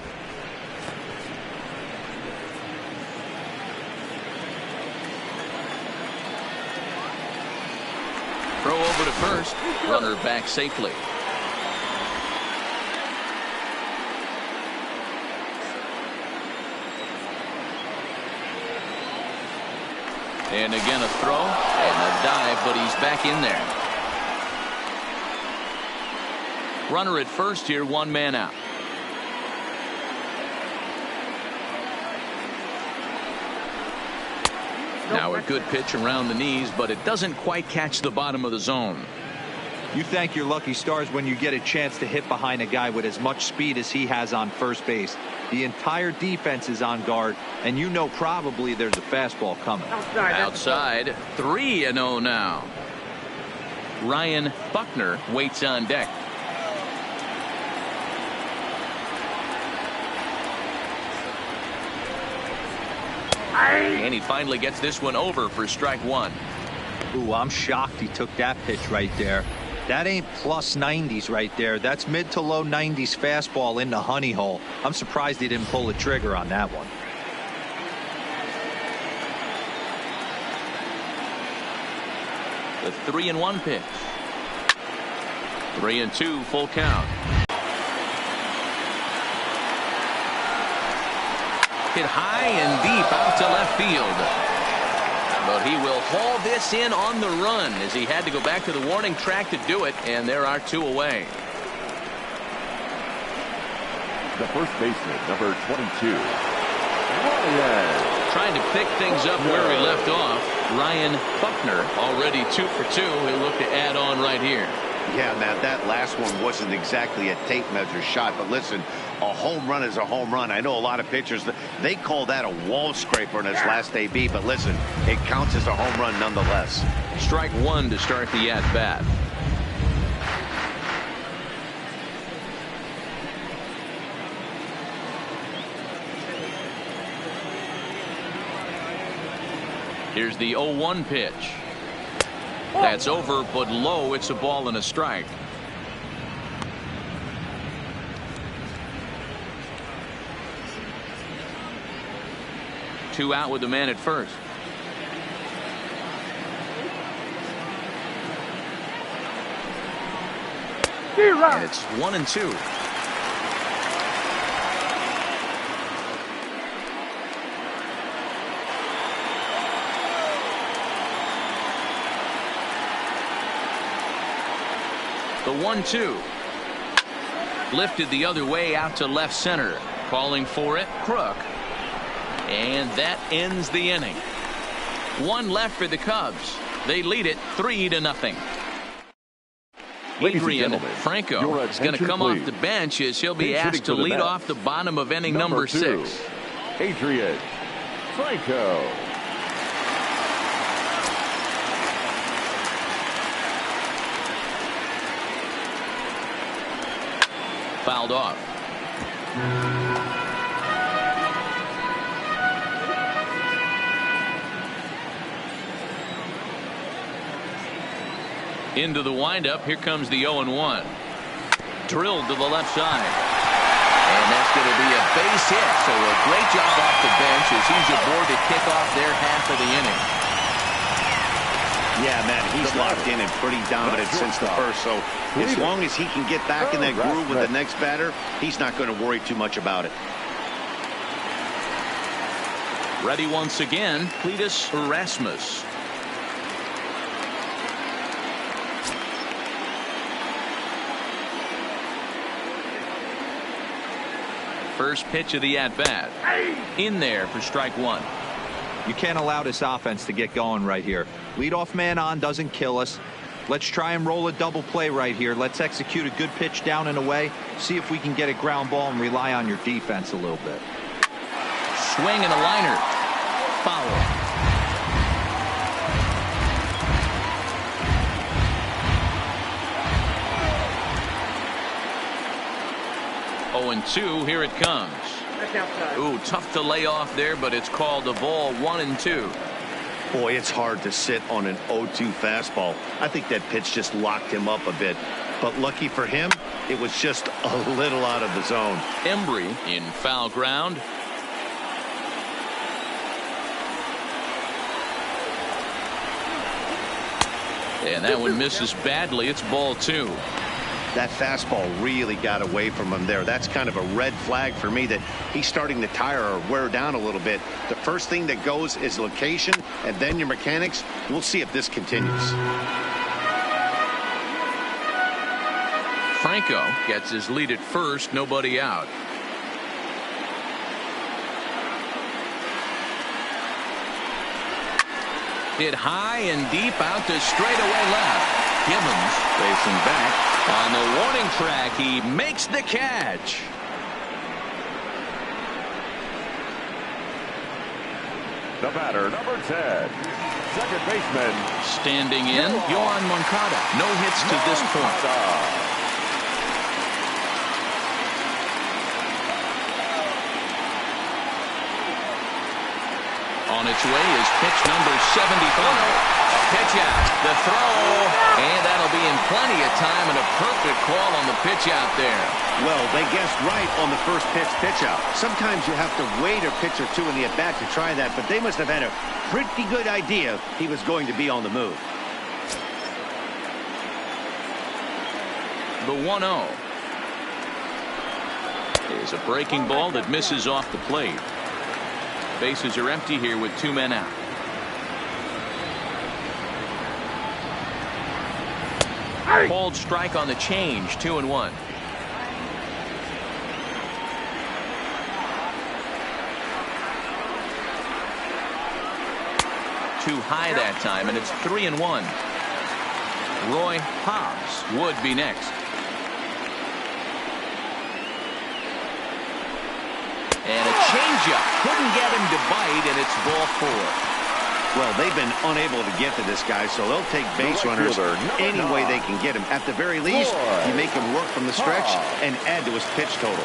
Throw over to first, runner back safely. And again a throw and a dive, but he's back in there. Runner at first here, 1 man out. Now a good pitch around the knees, but it doesn't quite catch the bottom of the zone. You thank your lucky stars when you get a chance to hit behind a guy with as much speed as he has on first base. The entire defense is on guard, and you know probably there's a fastball coming. Outside, 3-0 now. Ryan Buckner waits on deck. And he finally gets this one over for strike one. Ooh, I'm shocked he took that pitch right there. That ain't plus 90s right there. That's mid to low 90s fastball in the honey hole. I'm surprised he didn't pull the trigger on that one. The 3-1 pitch. 3-2 full count. Hit high and deep out to left field. But he will haul this in on the run as he had to go back to the warning track to do it, and there are two away. The first baseman, number 22, Ryan. Trying to pick things up where we left off. Ryan Buckner already 2 for 2. He'll look to add on right here. Yeah, Matt, that last one wasn't exactly a tape measure shot, but listen, a home run is a home run. I know a lot of pitchers, they call that a wall scraper in his last AB, but listen, it counts as a home run nonetheless. Strike one to start the at-bat. Here's the 0-1 pitch. That's over, but low. It's a ball and a strike. Two out with the man at first. And it's 1-2. The 1-2. Lifted the other way out to left center. Calling for it, Crook. And that ends the inning. One left for the Cubs. They lead it 3-0. Adrian Franco is going to come off the bench as he'll be asked to lead off the bottom of inning number 6. Adrian Franco. Fouled off. Into the windup. Here comes the 0-1. Drilled to the left side. And that's going to be a base hit. So a great job off the bench as he's aboard to kick off their half of the inning. Yeah, man, he's locked in and pretty dominant since the first. So as long as he can get back in that groove with the next batter, he's not going to worry too much about it. Ready once again, Cletus Erasmus. First pitch of the at-bat. In there for strike one. You can't allow this offense to get going right here. Leadoff man on doesn't kill us. Let's try and roll a double play right here. Let's execute a good pitch down and away. See if we can get a ground ball and rely on your defense a little bit. Swing and a liner. Foul. Oh, and 2. Here it comes. Ooh, tough to lay off there, but it's called a ball. 1-2. Boy, it's hard to sit on an 0-2 fastball. I think that pitch just locked him up a bit. But lucky for him, it was just a little out of the zone. Embry in foul ground. And that one misses badly. It's ball 2. That fastball really got away from him there. That's kind of a red flag for me that he's starting to tire or wear down a little bit. The first thing that goes is location and then your mechanics. We'll see if this continues. Franco gets his lead at first. Nobody out. Hit high and deep out to straightaway left. Gibbons racing back. On the warning track, he makes the catch. The batter, number 10, second baseman. Standing in, Yoan Moncada. No hits to this point. On its way is pitch number 75. Pitch out, the throw, and that'll be in plenty of time, and a perfect call on the pitch out there. Well, they guessed right on the first pitch out. Sometimes you have to wait a pitch or two in the at-bat to try that, but they must have had a pretty good idea he was going to be on the move. The 1-0 is a breaking ball that misses off the plate. Bases are empty here with 2 men out. Called strike on the change, 2-1. Too high that time, and it's 3-1. Roy Hobbs would be next. And a changeup. Couldn't get him to bite, and it's ball 4. Well, they've been unable to get to this guy, so they'll take base runners any way they can get him. At the very least, you make him work from the stretch and add to his pitch total.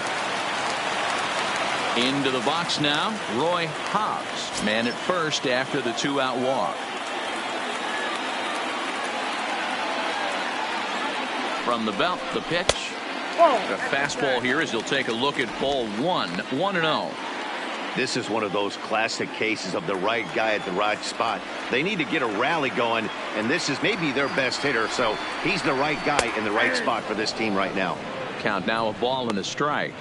Into the box now, Roy Hobbs. Man at first after the 2-out walk. From the belt, the pitch. A fastball here as he'll take a look at ball 1. 1-0. This is one of those classic cases of the right guy at the right spot. They need to get a rally going, and this is maybe their best hitter, so he's the right guy in the right spot for this team right now. Count now, a ball and a strike.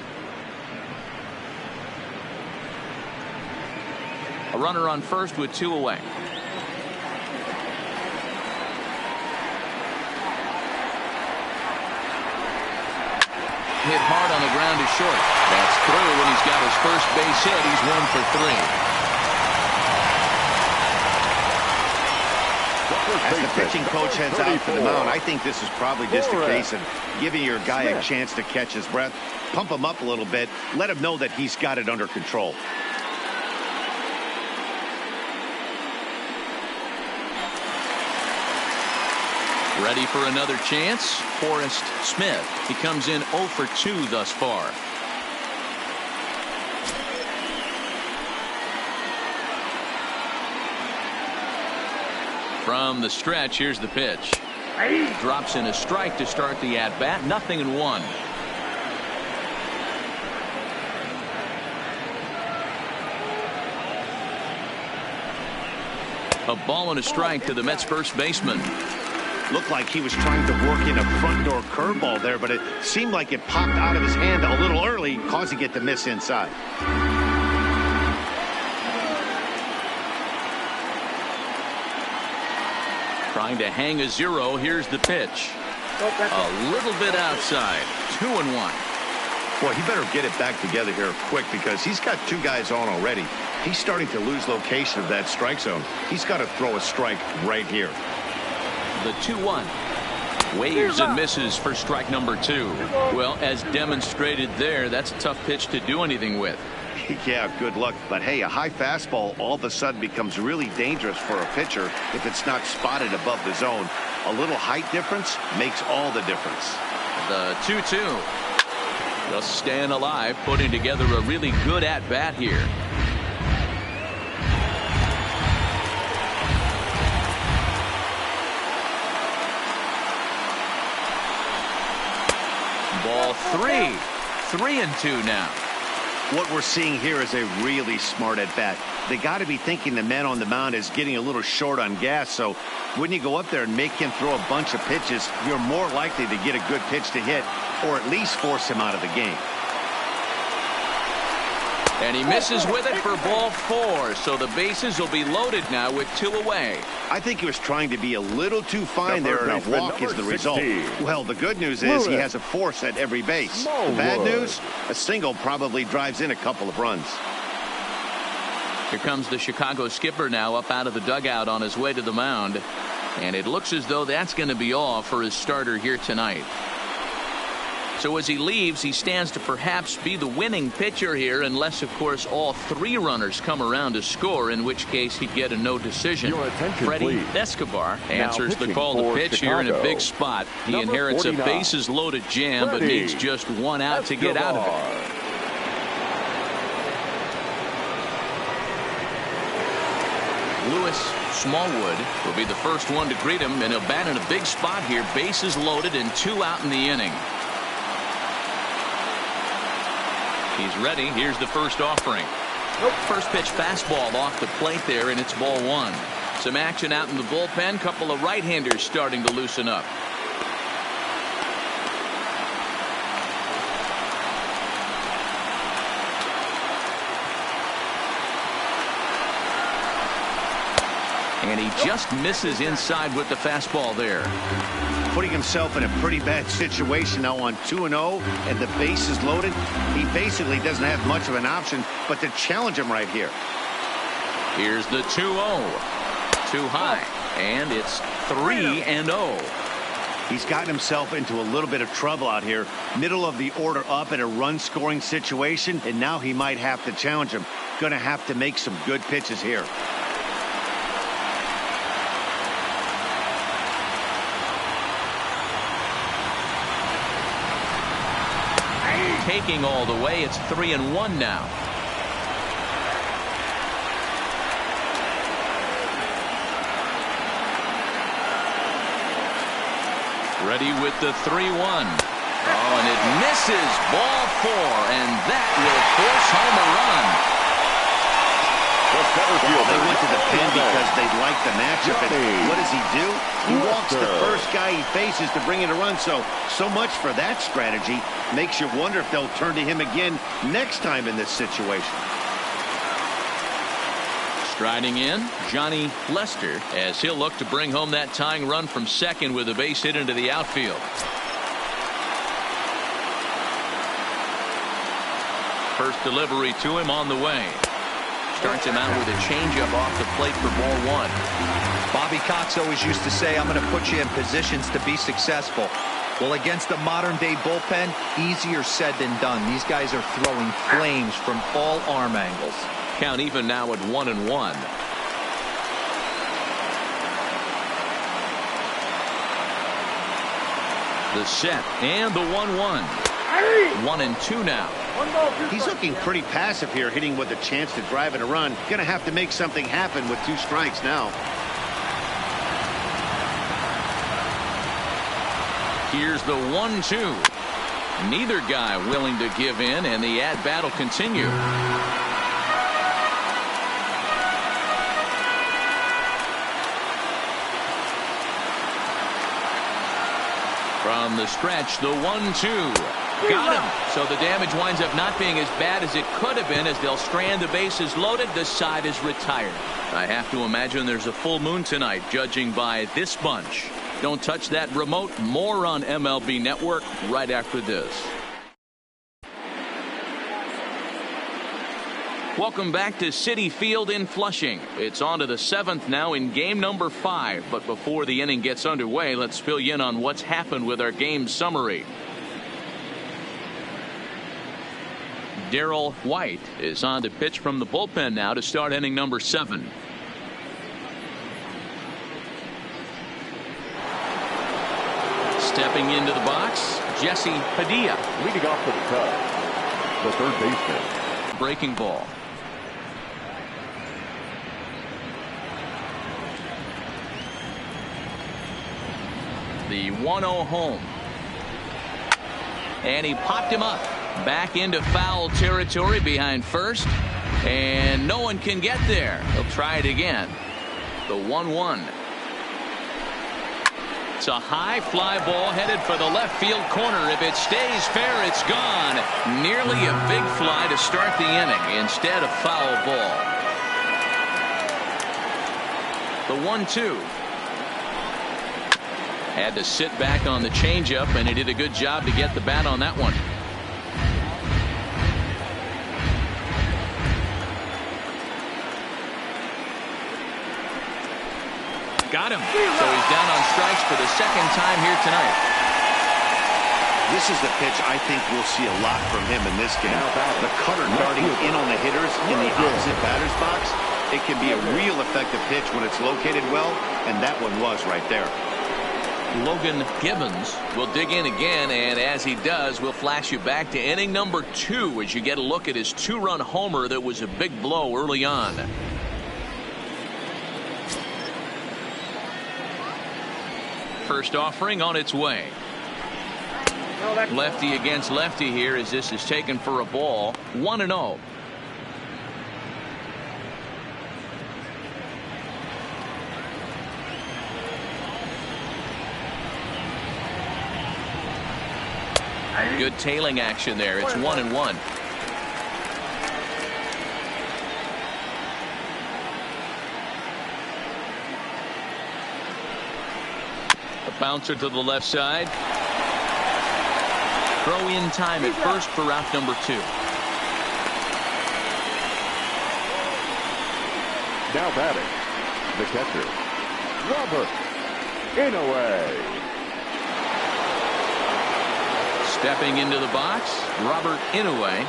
A runner on first with 2 away. Hit hard on the ground to short. That's through, and he's got his first base hit. He's 1 for 3. As the pitching coach heads out for the mound, I think this is probably just a case of giving your guy a chance to catch his breath, pump him up a little bit, let him know that he's got it under control. Ready for another chance? Forrest Smith. He comes in 0 for 2 thus far. From the stretch, here's the pitch. Drops in a strike to start the at-bat. 0-1. A ball and a strike to the Mets first baseman. Looked like he was trying to work in a front door curveball there, but it seemed like it popped out of his hand a little early, causing it to miss inside. Trying to hang a 0. Here's the pitch. A little bit outside. 2-1. Boy, he better get it back together here quick because he's got 2 guys on already. He's starting to lose location of that strike zone. He's got to throw a strike right here. The 2-1. Waves and misses for strike number 2. Well, as demonstrated there, that's a tough pitch to do anything with. Yeah, good luck. But hey, a high fastball all of a sudden becomes really dangerous for a pitcher if it's not spotted above the zone. A little height difference makes all the difference. The 2-2. Just staying alive, putting together a really good at-bat here. Ball 3. 3-2 now. What we're seeing here is a really smart at-bat. They got to be thinking the man on the mound is getting a little short on gas, so when you go up there and make him throw a bunch of pitches, you're more likely to get a good pitch to hit or at least force him out of the game. And he misses with it for ball 4, so the bases will be loaded now with 2 away. I think he was trying to be a little too fine there, and a walk is the result. Well, the good news is he has a force at every base. The bad news, a single probably drives in a couple of runs. Here comes the Chicago skipper now up out of the dugout on his way to the mound. And it looks as though that's going to be all for his starter here tonight. So as he leaves, he stands to perhaps be the winning pitcher here, unless, of course, all 3 runners come around to score, in which case he'd get a no decision. Freddie Escobar answers the call to pitch here in a big spot. He inherits a bases loaded jam, but needs just 1 out to get out of it. Lewis Smallwood will be the first one to greet him, and he'll bat in a big spot here. Bases loaded and 2 out in the inning. He's ready. Here's the first offering. First pitch fastball off the plate there, and it's ball 1. Some action out in the bullpen. Couple of right-handers starting to loosen up. And he just misses inside with the fastball there. Putting himself in a pretty bad situation now on 2-0 and the base is loaded. He basically doesn't have much of an option but to challenge him right here. Here's the 2-0. Too high, and it's 3-0. He's gotten himself into a little bit of trouble out here. Middle of the order up in a run scoring situation, and now he might have to challenge him. Gonna have to make some good pitches here. Taking all the way, it's 3-1 now. Ready with the 3-1. Oh, and it misses. Ball 4, and that will force home a run. They went to the pin because they like the matchup. And what does he do? He walks the first guy he faces to bring in a run. So much for that strategy. Makes you wonder if they'll turn to him again next time in this situation. Striding in, Johnny Lester, as he'll look to bring home that tying run from second with a base hit into the outfield. First delivery to him on the way. Starts him out with a changeup off the plate for ball 1. Bobby Cox always used to say, I'm going to put you in positions to be successful. Well, against the modern-day bullpen, easier said than done. These guys are throwing flames from all arm angles. Count even now at 1-1. The set and the 1-1. 1-2 now. He's looking pretty passive here, hitting with a chance to drive in a run. Gonna have to make something happen with 2 strikes now. Here's the 1-2. Neither guy willing to give in, and the at-bat will continue. From the stretch, the 1-2. Got him. So the damage winds up not being as bad as it could have been as they'll strand the bases loaded. The side is retired. I have to imagine there's a full moon tonight, judging by this bunch. Don't touch that remote. More on MLB Network right after this. Welcome back to Citi Field in Flushing. It's on to the 7th now in game number 5. But before the inning gets underway, let's fill you in on what's happened with our game summary. Darrell White is on to pitch from the bullpen now to start inning number 7. Stepping into the box, Jesse Padilla. Leading off for the Cubs, the third baseman. Breaking ball. The 1-0 home. And he popped him up. Back into foul territory behind first. And no one can get there. He'll try it again. The 1-1. It's a high fly ball headed for the left field corner. If it stays fair, it's gone. Nearly a big fly to start the inning. Instead, a foul ball. The 1-2. Had to sit back on the changeup, and he did a good job to get the bat on that one. Got him. So he's down on strikes for the second time here tonight. This is the pitch I think we'll see a lot from him in this game. The cutter darting in on the hitters in the opposite batter's box. It can be a real effective pitch when it's located well, and that one was right there. Logan Gibbons will dig in again, and as he does, we'll flash you back to inning number 2 as you get a look at his 2-run homer that was a big blow early on. first offering on its way. Lefty against lefty here as this is taken for a ball. 1-0. Good tailing action there. It's 1-1. A bouncer to the left side. Throw in time at first for out number 2. Now batting, the catcher, Robert Inouye. Stepping into the box, Robert Inouye.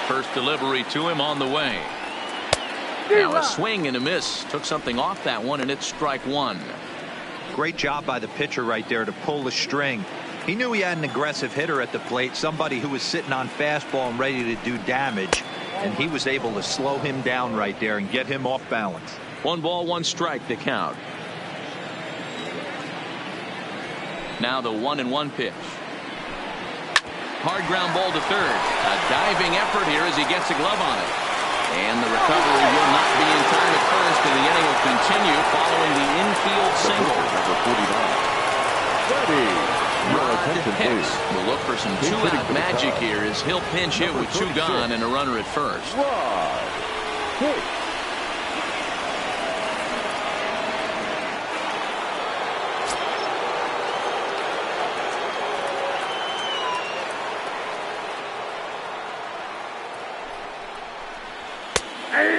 First delivery to him on the way. Now a swing and a miss. Took something off that one, and it's strike 1. Great job by the pitcher right there to pull the string. He knew he had an aggressive hitter at the plate, somebody who was sitting on fastball and ready to do damage, and he was able to slow him down right there and get him off balance. 1 ball, 1 strike to count. Now the 1-1 pitch. Hard ground ball to third. A diving effort here as he gets a glove on it. And the recovery will not be in time at first, and the inning will continue following the infield single. Rod Hicks will look for some two-out magic here as he'll pinch hit with 2 gone and a runner at first. Rod Hicks.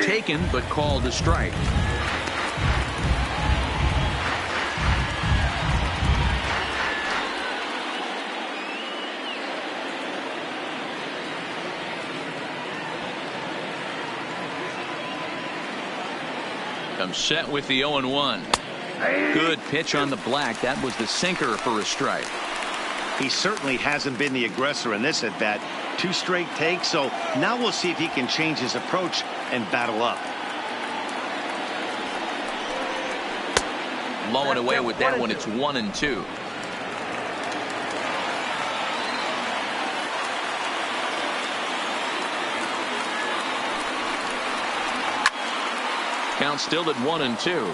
Taken but called a strike. Comes set with the 0-1. Good pitch on the black. That was the sinker for a strike. He certainly hasn't been the aggressor in this at bat. 2 straight takes, so now we'll see if he can change his approach and battle up. Low and away with that one. It's 1-2. Count still at 1-2.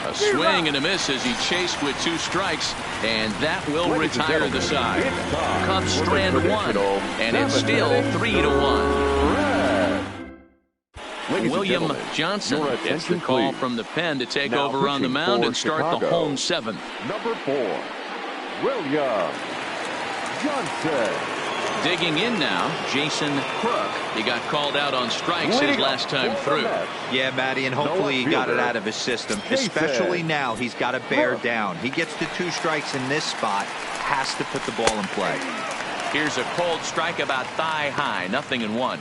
A swing and a miss as he chased with 2 strikes, and that will retire the side. Cubs strand 1, and it's still 3-1. William Johnson gets the call from the pen to take over on the mound and start the home 7th. Number 4, William Johnson. Digging in now, Jason Crook. He got called out on strikes his last time through. Yeah, Matty, and hopefully he got it out of his system. Especially now, he's got to bear down. He gets the 2 strikes in this spot, has to put the ball in play. Here's a cold strike about thigh high, 0-1.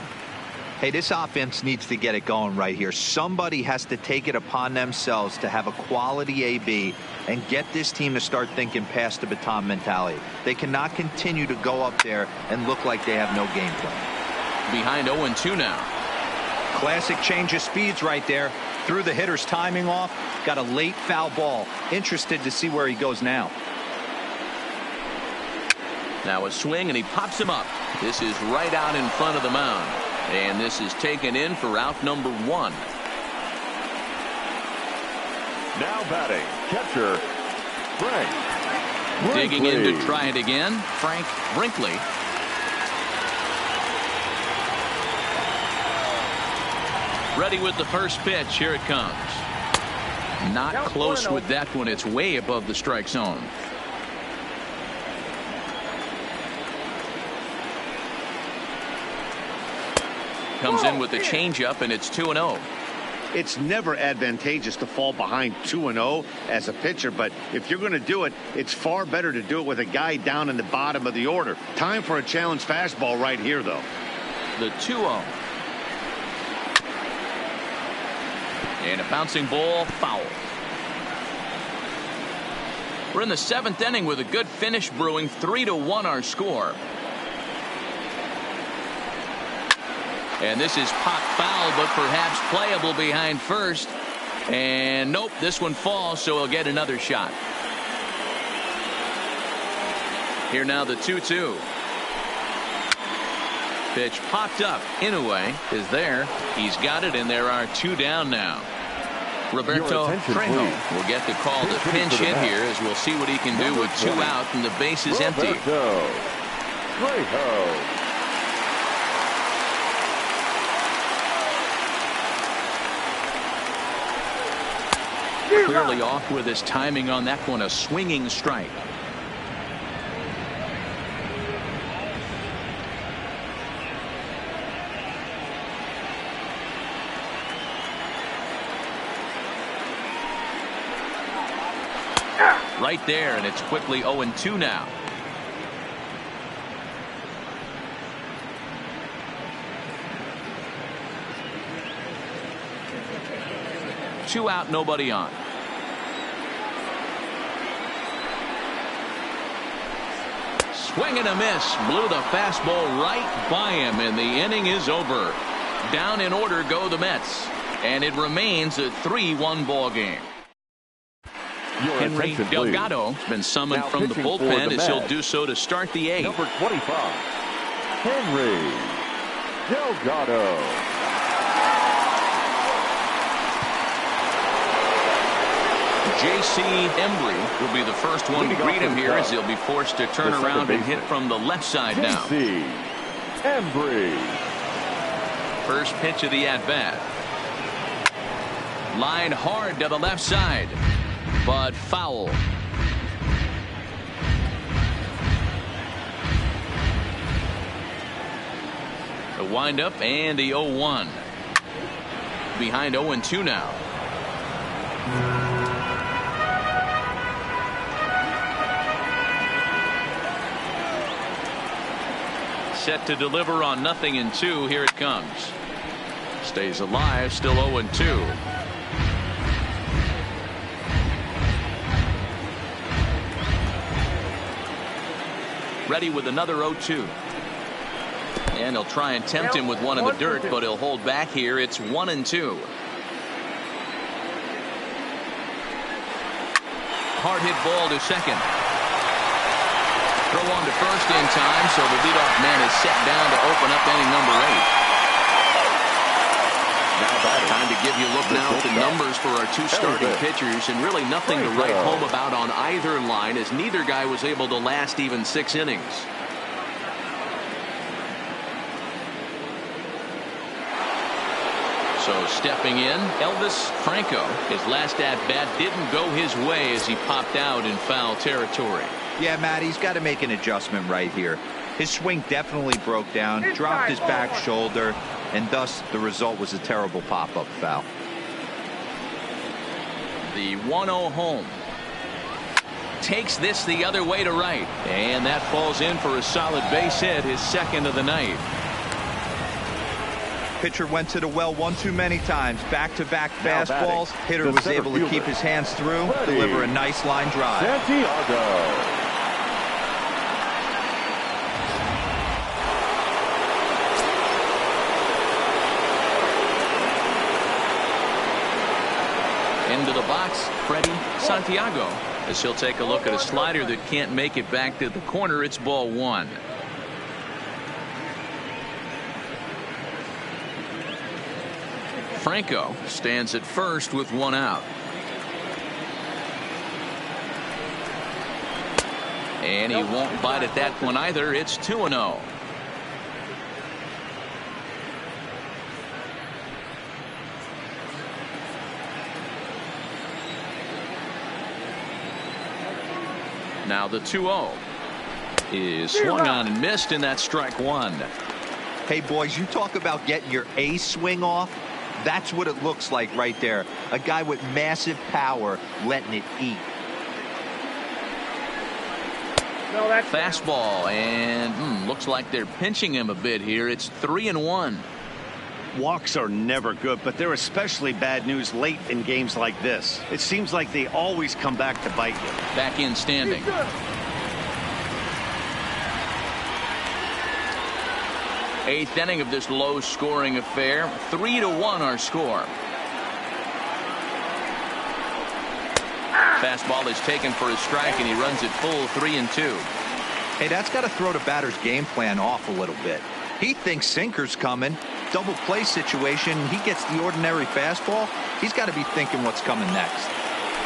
Hey, this offense needs to get it going right here. Somebody has to take it upon themselves to have a quality AB and get this team to start thinking past the baton mentality. They cannot continue to go up there and look like they have no game plan. Behind 0-2 now. Classic change of speeds right there. Threw the hitter's timing off. Got a late foul ball. Interested to see where he goes now. Now a swing, and he pops him up. This is right out in front of the mound. And this is taken in for out number 1. Now batting, catcher, Frank Brinkley. Digging in to try it again, Frank Brinkley. Ready with the first pitch. Here it comes. Not close with that one. It's way above the strike zone. Comes in with the changeup, and it's 2-0. It's never advantageous to fall behind 2-0 as a pitcher, but if you're going to do it, it's far better to do it with a guy down in the bottom of the order. Time for a challenge fastball right here, though. The 2-0. And a bouncing ball, foul. We're in the 7th inning with a good finish brewing. 3-1 our score. And this is pop foul, but perhaps playable behind first. And nope, this one falls, so he'll get another shot. Here now the 2-2. Pitch popped up. Inoue is there. He's got it, and there are 2 down now. Roberto Trejo will get the call to pinch hit here, as we'll see what he can do with 2 out and the base is empty. Clearly off with his timing on that one. A swinging strike. Right there, and it's quickly 0-2 now. Two out, nobody on. Swing and a miss. Blew the fastball right by him, and the inning is over. Down in order go the Mets, and it remains a 3-1 ball game. Henry Delgado has been summoned from the bullpen, as he'll do so to start the 8th. Number 25, Henry Delgado. J.C. Embry will be the first one to greet him here, as he'll be forced to turn around and hit from the left side now. J.C. Embry. First pitch of the at-bat. Line hard to the left side, but foul. The windup and the 0-1. Behind 0-2 now. Set to deliver on 0-2. Here it comes. Stays alive, still 0-2. Ready with another 0-2. And he'll try and tempt him with one in the dirt, but he'll hold back here. It's 1-2. Hard hit ball to second. Throw on to first in time, so the leadoff man is set down to open up inning number 8. Time to give you a look now at the numbers for our 2 starting pitchers, and really nothing to write home about on either line, as neither guy was able to last even 6 innings. So stepping in, Elvis Franco. His last at-bat didn't go his way as he popped out in foul territory. Yeah, Matt, he's got to make an adjustment right here. His swing definitely broke down, dropped his back shoulder, and thus the result was a terrible pop-up foul. The 1-0 home. Takes this the other way to right, and that falls in for a solid base hit, his second of the night. Pitcher went to the well one too many times. Back-to-back fastballs. Hitter was able to keep his hands through, deliver a nice line drive. Santiago. Into the box, Freddie Santiago, as he'll take a look at a slider that can't make it back to the corner. It's ball 1. Franco stands at first with 1 out. And he won't bite at that one either. It's 2-0. Now the 2-0 is swung on and missed, and that's strike 1. Hey, boys, you talk about getting your A swing off. That's what it looks like right there. A guy with massive power letting it eat. No, that's fastball, and looks like they're pinching him a bit here. It's 3-1. Walks are never good, but they're especially bad news late in games like this. It seems like they always come back to bite you. Back in standing. Eighth inning of this low-scoring affair. 3-1 our score. Fastball is taken for a strike, and he runs it full 3-2. Hey, that's got to throw the batter's game plan off a little bit. He thinks sinker's coming. Double play situation. He gets the ordinary fastball. He's got to be thinking what's coming next.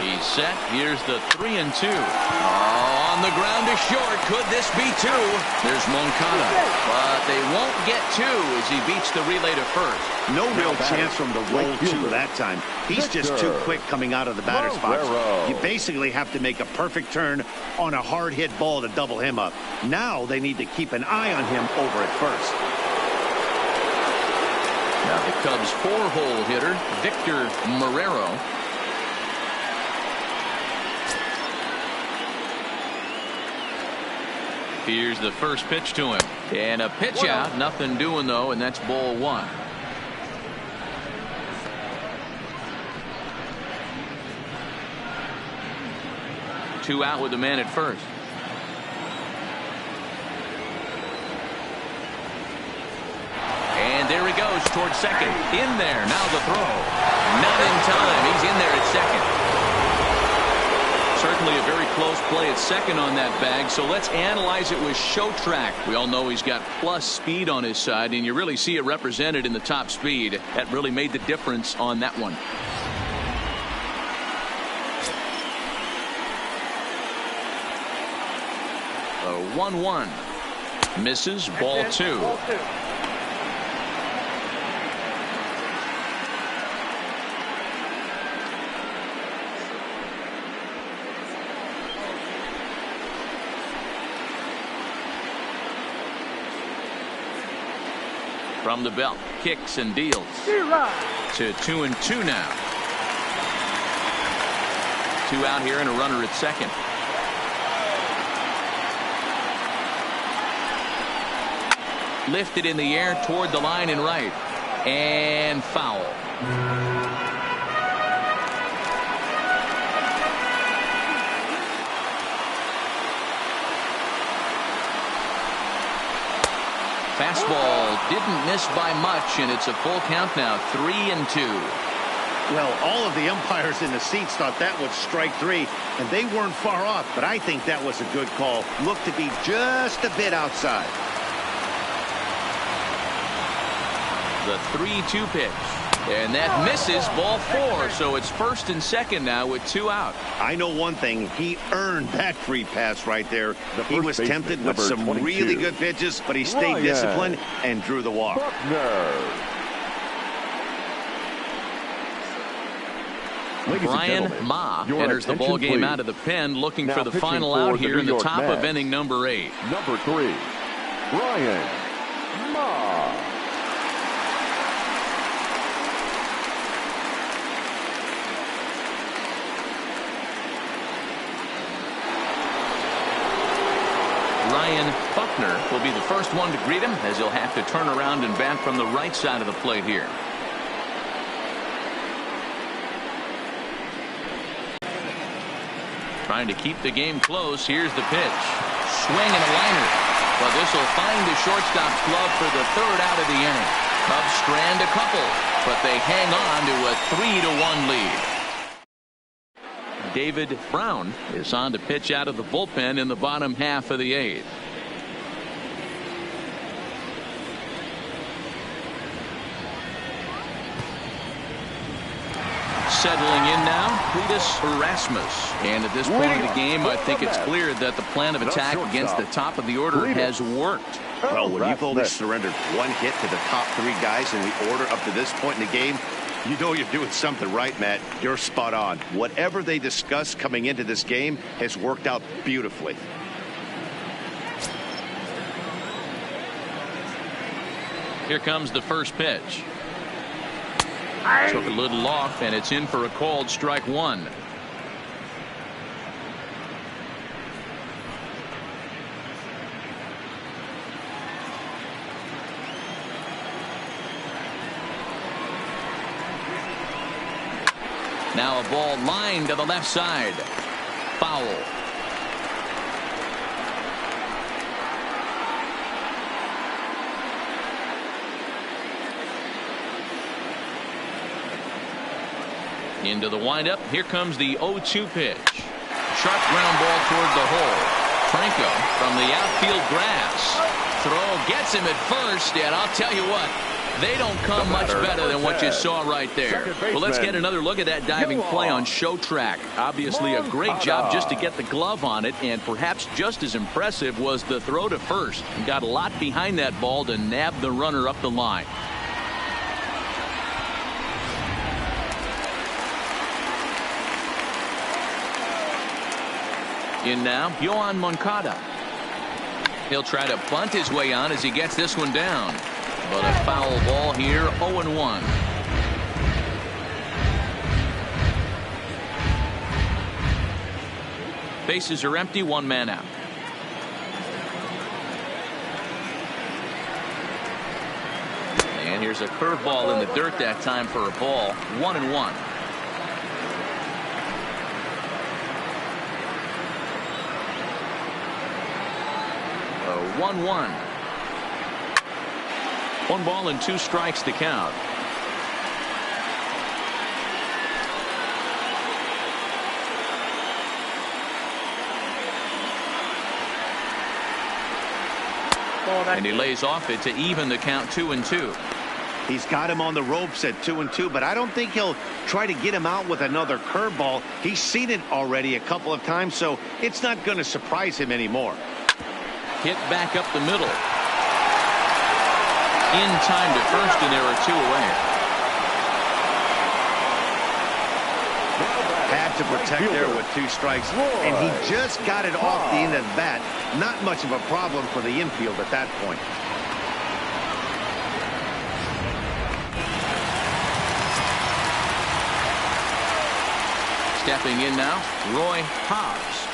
He's set. Here's the 3-2. Oh, on the ground to short. Could this be two? There's Moncada. But they won't get two as he beats the relay to first. No real chance from the roll two that time. He's just too quick coming out of the batter's box. You basically have to make a perfect turn on a hard hit ball to double him up. Now they need to keep an eye on him over at first. Now the Cubs' four-hole hitter, Victor Marrero. Here's the first pitch to him. And a pitch out. Nothing doing, though, and that's ball one. Two out with the man at first. And there he goes towards second. In there. Now the throw. Not in time. He's in there at second. Certainly a very close play at second on that bag. So let's analyze it with show track. We all know he's got plus speed on his side, and you really see it represented in the top speed. That really made the difference on that one. A 1-1. Misses. Ball two. From the belt, kicks and deals to 2-2 now. Two out here and a runner at second. Lifted in the air toward the line and right, and foul. Fastball didn't miss by much, and it's a full count now, 3-2. Well, all of the umpires in the seats thought that was strike three, and they weren't far off, but I think that was a good call. Looked to be just a bit outside. The 3-2 pitch. And that misses, ball four. So it's first and second now with two out. I know one thing. He earned that free pass right there. He was tempted with some really good pitches, but he stayed disciplined and drew the walk. Brian Ma enters the ball game out of the pen, looking for the final out here in the top of inning number 8. Number 3, Brian Ma. Ryan Buckner will be the first one to greet him, as he'll have to turn around and bat from the right side of the plate here. Trying to keep the game close. Here's the pitch. Swing and a liner. But this will find the shortstop's glove for the third out of the inning. Cubs strand a couple, but they hang on to a 3-1 lead. David Brown is on to pitch out of the bullpen in the bottom half of the 8th. Settling in now, Cletus Erasmus. And at this point of the game, I think it's clear that the plan of attack against the top of the order has worked. Well, when you've only surrendered one hit to the top 3 guys in the order up to this point in the game, you know you're doing something right, Matt. You're spot on. Whatever they discussed coming into this game has worked out beautifully. Here comes the first pitch. Took a little off, and it's in for a called strike 1. Now a ball lined to the left side. Foul. Into the windup. Here comes the 0-2 pitch. Sharp ground ball toward the hole. Franco from the outfield grass. Throw gets him at first, and I'll tell you what, they don't come much better than what you saw right there. Well, let's get another look at that diving play on show track. Obviously a great job just to get the glove on it, and perhaps just as impressive was the throw to first. He got a lot behind that ball to nab the runner up the line. In now, Yoan Moncada. He'll try to bunt his way on as he gets this one down. But a foul ball here, 0-1. Bases are empty, one man out. And here's a curveball in the dirt that time for a ball, 1-1. 1-1. 1 ball and 2 strikes to count. And he lays off it to even the count 2-2. He's got him on the ropes at 2-2, but I don't think he'll try to get him out with another curveball. He's seen it already a couple of times, so it's not going to surprise him anymore. Hit back up the middle. In time to first, and there are 2 away. Had to protect there with 2 strikes, and he just got it off the end of that. Not much of a problem for the infield at that point. Stepping in now, Roy Hobbs.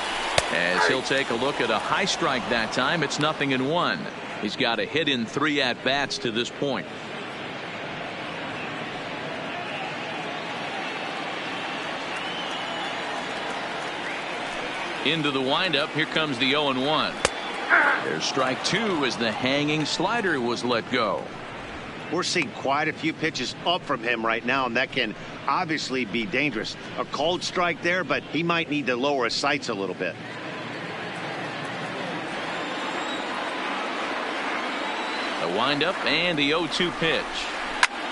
As he'll take a look at a high strike that time. It's 0-1. He's got a hit in 3 at-bats to this point. Into the windup. Here comes the 0-1. There's strike 2 as the hanging slider was let go. We're seeing quite a few pitches up from him right now, and that can obviously be dangerous. A called strike there, but he might need to lower his sights a little bit. The windup and the 0-2 pitch.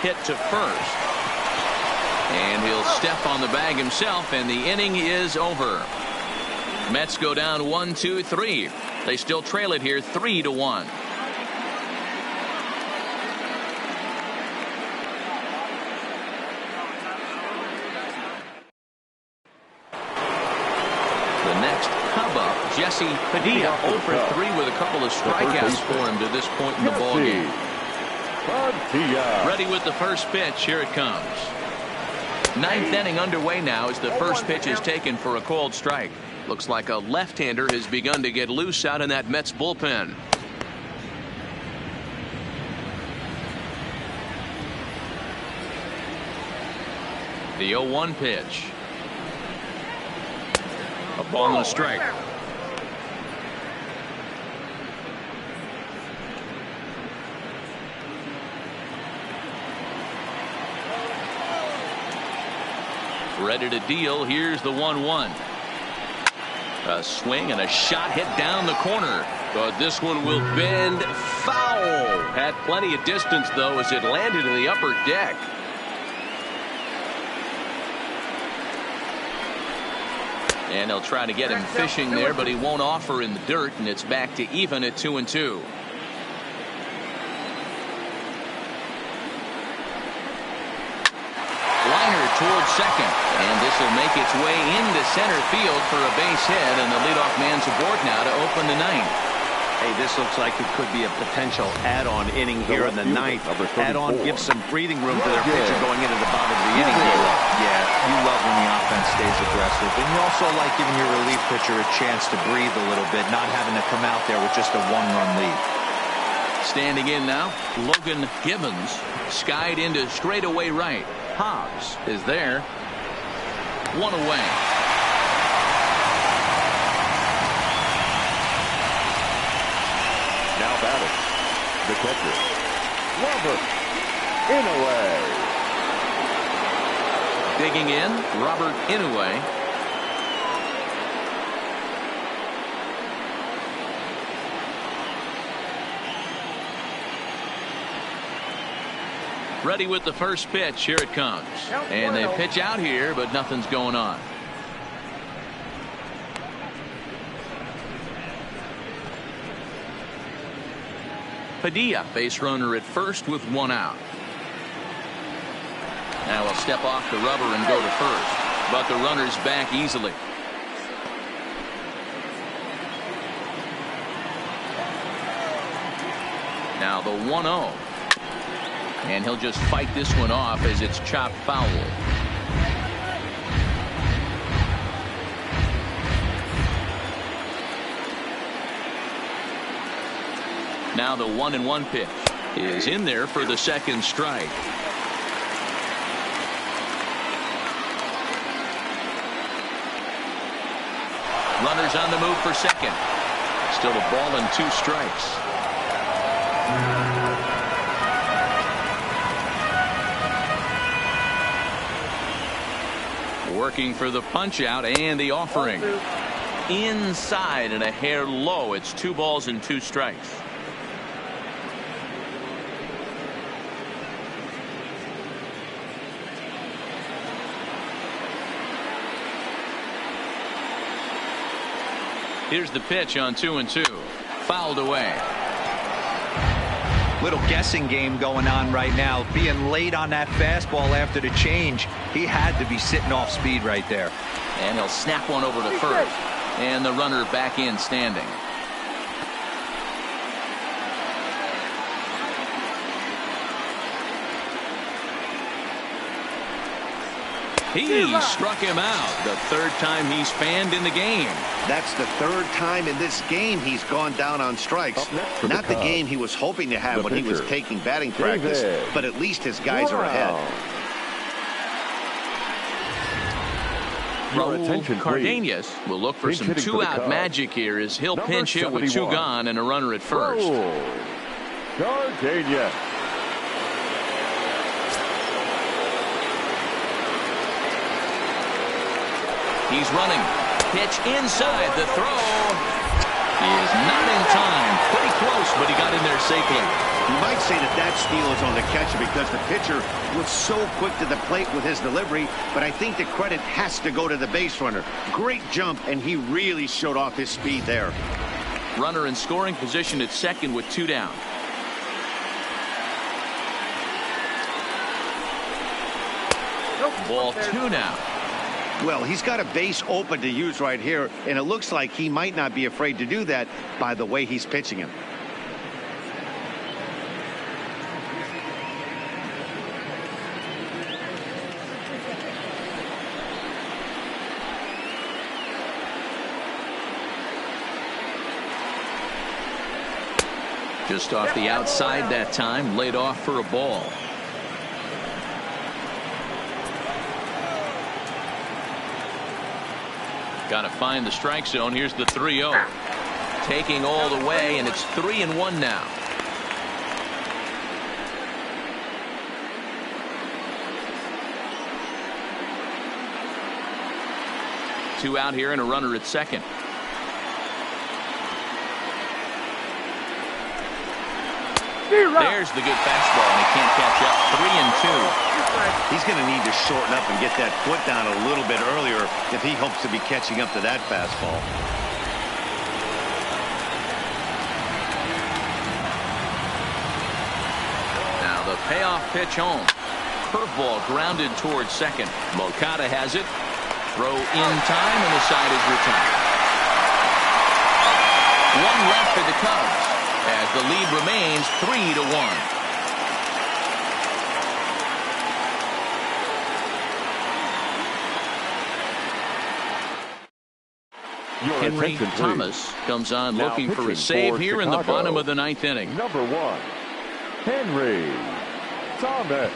Hit to first. And he'll step on the bag himself, and the inning is over. Mets go down 1-2-3. They still trail it here 3-1. Jesse Padilla 0 for 3 with a couple of strikeouts for him to this point in the ball game. Ready with the first pitch. Here it comes. 9th inning underway now as the first pitch is taken for a called strike. Looks like a left-hander has begun to get loose out in that Mets bullpen. The 0-1 pitch. A ball and a strike. Ready to deal. Here's the 1-1. A swing and a shot hit down the corner. But this one will bend foul. Had plenty of distance, though, as it landed in the upper deck. And they'll try to get him fishing there, but he won't offer in the dirt, and it's back to even at 2-2. Liner towards second, and this will make its way into center field for a base hit, and the leadoff man's aboard now to open the 9th. Hey, this looks like it could be a potential add-on inning here in the 9th. Add-on gives some breathing room to their pitcher going into the bottom of the inning here. Yeah, you love when the offense stays aggressive, and you also like giving your relief pitcher a chance to breathe a little bit, not having to come out there with just a 1-run lead. Standing in now, Logan Gibbons skied into straightaway right. Hobbs is there. One away. Now batting, the catcher, Robert Inouye. Digging in, Robert Inouye. Ready with the first pitch. Here it comes. And they pitch out here, but nothing's going on. Padilla, base runner at first with one out. Now he'll step off the rubber and go to first. But the runner's back easily. Now the 1-0. And he'll just fight this one off as it's chopped foul. Now the 1-1 pitch is in there for the second strike. Runners on the move for second. Still a ball and 2 strikes. Working for the punch out and the offering. Inside and a hair low. It's 2 balls and 2 strikes. Here's the pitch on 2-2. Fouled away. Little guessing game going on right now. Being late on that fastball after the change. He had to be sitting off speed right there. And he'll snap one over to first. And the runner back in standing. He struck him out. The 3rd time he's fanned in the game. That's the 3rd time in this game he's gone down on strikes. Not the game he was hoping to have when he was taking batting practice, but at least his guys are ahead. Raul Cardenas will look for some 2-out magic here as he'll pinch hit with 2 gone and a runner at first. Cardenas. He's running. Pitch inside. The throw is not in time. Pretty close, but he got in there safely. You might say that steal is on the catcher because the pitcher was so quick to the plate with his delivery, but I think the credit has to go to the base runner. Great jump, and he really showed off his speed there. Runner in scoring position at second with 2 down. Ball 2 now. Well, he's got a base open to use right here, and it looks like he might not be afraid to do that by the way he's pitching him. Just off the outside that time, laid off for a ball. Got to find the strike zone. Here's the 3-0. Taking all the way, and it's 3-1 now. Two out here and a runner at second. There's the good fastball, and he can't catch up. 3-2. He's going to need to shorten up and get that foot down a little bit earlier if he hopes to be catching up to that fastball. Now the payoff pitch home. Curveball grounded towards second. Moncada has it. Throw in time, and the side is retired. One left for the Cubs as the lead remains 3-1. Henry Thomas comes on now looking for a save here in the bottom of the 9th inning. Number 1, Henry Thomas.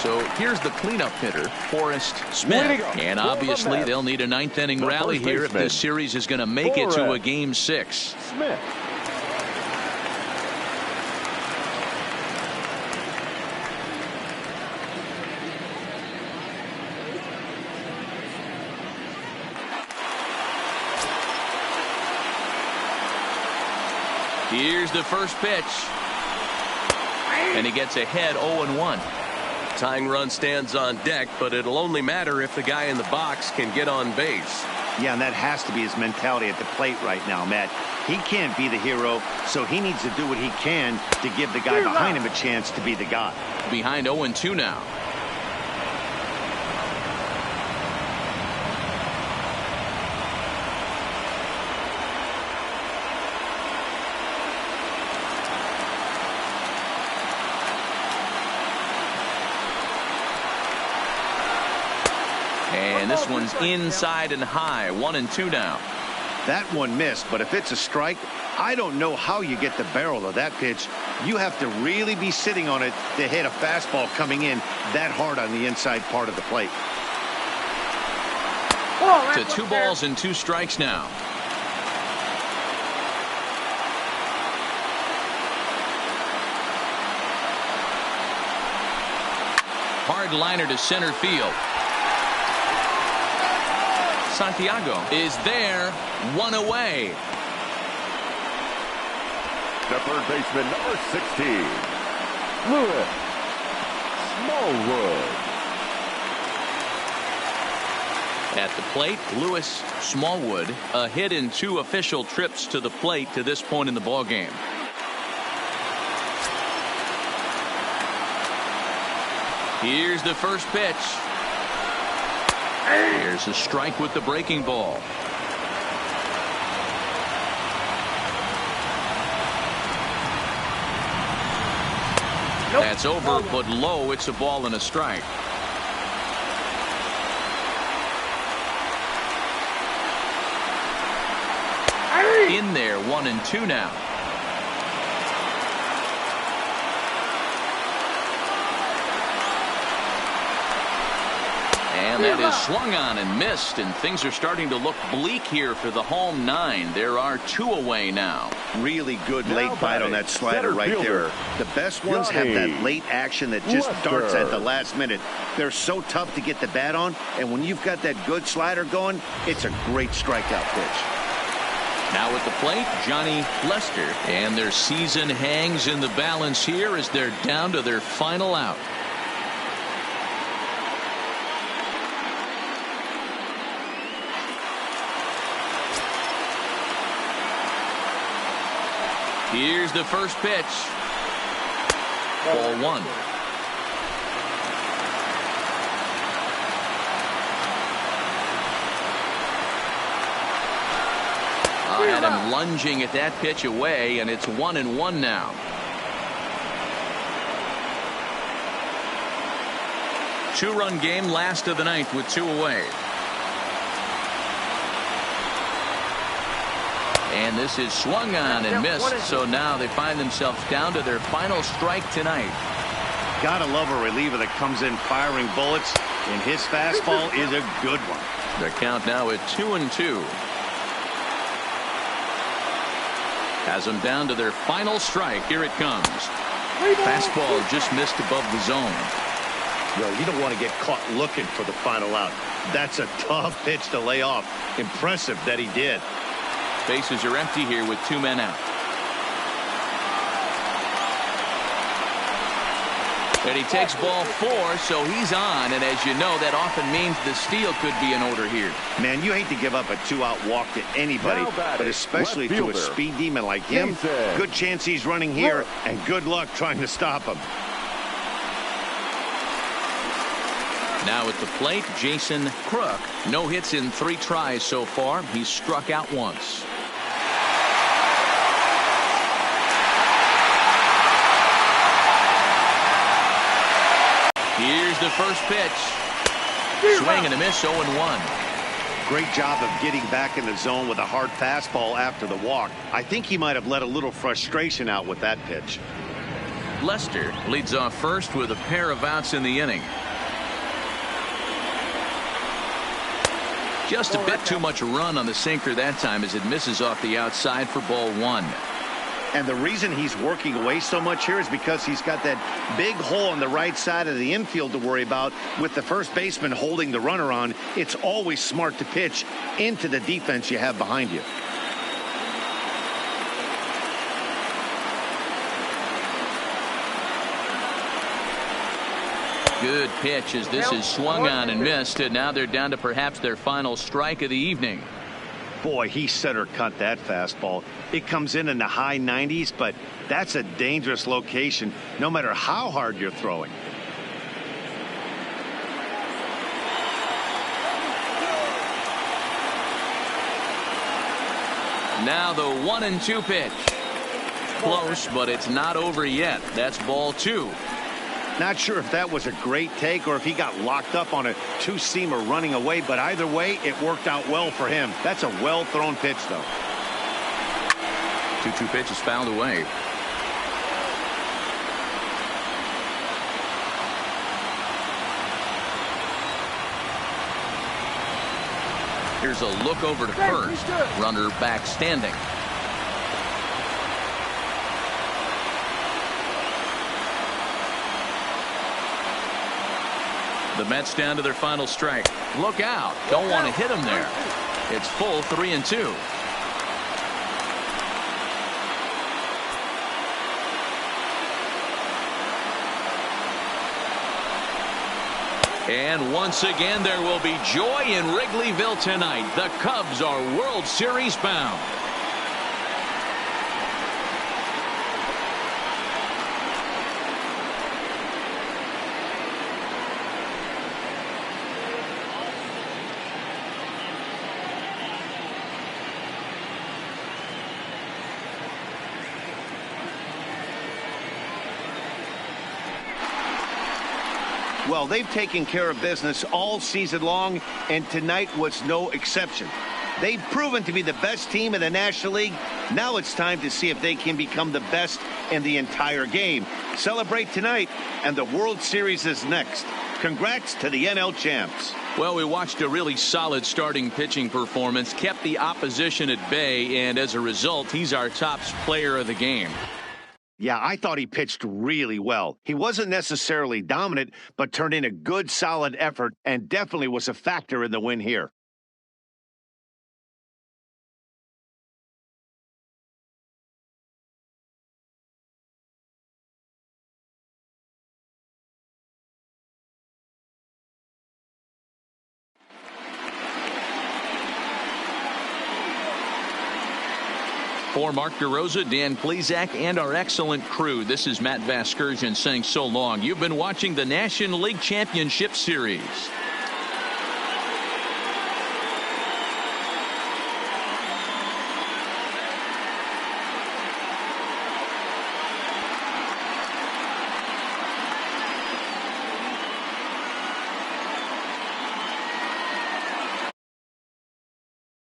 So here's the cleanup hitter, Forrest Smith. And obviously they'll need a ninth inning rally here if this series is going to make it to a game 6. Smith. Here's the first pitch. And he gets ahead 0-1. Tying run stands on deck, but it'll only matter if the guy in the box can get on base. Yeah, and that has to be his mentality at the plate right now, Matt. He can't be the hero, so he needs to do what he can to give the guy behind him a chance to be the guy. Behind 0-2 now. And this one's inside and high. 1-2 now. That one missed, but if it's a strike, I don't know how you get the barrel of that pitch. You have to really be sitting on it to hit a fastball coming in that hard on the inside part of the plate. To 2 balls and 2 strikes now. Hard liner to center field. Santiago is there, 1 away. The third baseman, number 16, Lewis Smallwood. At the plate, Lewis Smallwood, a hit in 2 official trips to the plate to this point in the ballgame. Here's the first pitch. Here's a strike with the breaking ball. That's over, but low. It's a ball and a strike. In there, 1-2 now. And that is swung on and missed, and things are starting to look bleak here for the home 9. There are 2 away now. Really good late bite on that slider right there. The best ones have that late action that just darts at the last minute. They're so tough to get the bat on, and when you've got that good slider going, it's a great strikeout pitch. Now at the plate, Johnny Lester, and their season hangs in the balance here as they're down to their final out. Here's the first pitch. Ball 1. I had him lunging at that pitch away, and it's 1-1 now. Two-run game, last of the ninth with 2 away. And this is swung on and missed, so now they find themselves down to their final strike tonight. Gotta love a reliever that comes in firing bullets, and his fastball is a good one. Their count now at 2-2. Has them down to their final strike. Here it comes. Fastball just missed above the zone. Well, you don't want to get caught looking for the final out. That's a tough pitch to lay off. Impressive that he did. Bases are empty here with 2 men out. And he takes ball 4, so he's on, and as you know, that often means the steal could be in order here. Man, you hate to give up a 2-out walk to anybody, but especially to a speed demon like him. Good chance he's running here, and good luck trying to stop him. Now at the plate, Jason Crook. No hits in 3 tries so far. He's struck out once. Here's the first pitch. Swing and a miss, 0-1. Great job of getting back in the zone with a hard fastball after the walk. I think he might have let a little frustration out with that pitch. Lester leads off first with a pair of outs in the inning. Just a bit too much run on the sinker that time as it misses off the outside for ball 1. And the reason he's working away so much here is because he's got that big hole on the right side of the infield to worry about. With the first baseman holding the runner on, it's always smart to pitch into the defense you have behind you. Good pitch as this is swung on and missed, and now they're down to perhaps their final strike of the evening. Boy, he center cut that fastball. It comes in the high 90s, but that's a dangerous location no matter how hard you're throwing. Now the 1-2 pitch. Close, but it's not over yet. That's ball 2. Not sure if that was a great take or if he got locked up on a two-seamer running away, but either way, it worked out well for him. That's a well-thrown pitch, though. 2-2 pitch is fouled away. Here's a look over to first. Runner back standing. The Mets down to their final strike. Look out. Don't want to hit him there. It's full 3-2. And once again, there will be joy in Wrigleyville tonight. The Cubs are World Series bound. Well, they've taken care of business all season long, and tonight was no exception. They've proven to be the best team in the National League. Now it's time to see if they can become the best in the entire game. Celebrate tonight, and the World Series is next. Congrats to the NL champs. Well, we watched a really solid starting pitching performance, kept the opposition at bay, and as a result, he's our top player of the game. Yeah, I thought he pitched really well. He wasn't necessarily dominant, but turned in a good, solid effort and definitely was a factor in the win here. For Mark DeRosa, Dan Plesac, and our excellent crew, this is Matt Vasgersian saying so long. You've been watching the National League Championship Series.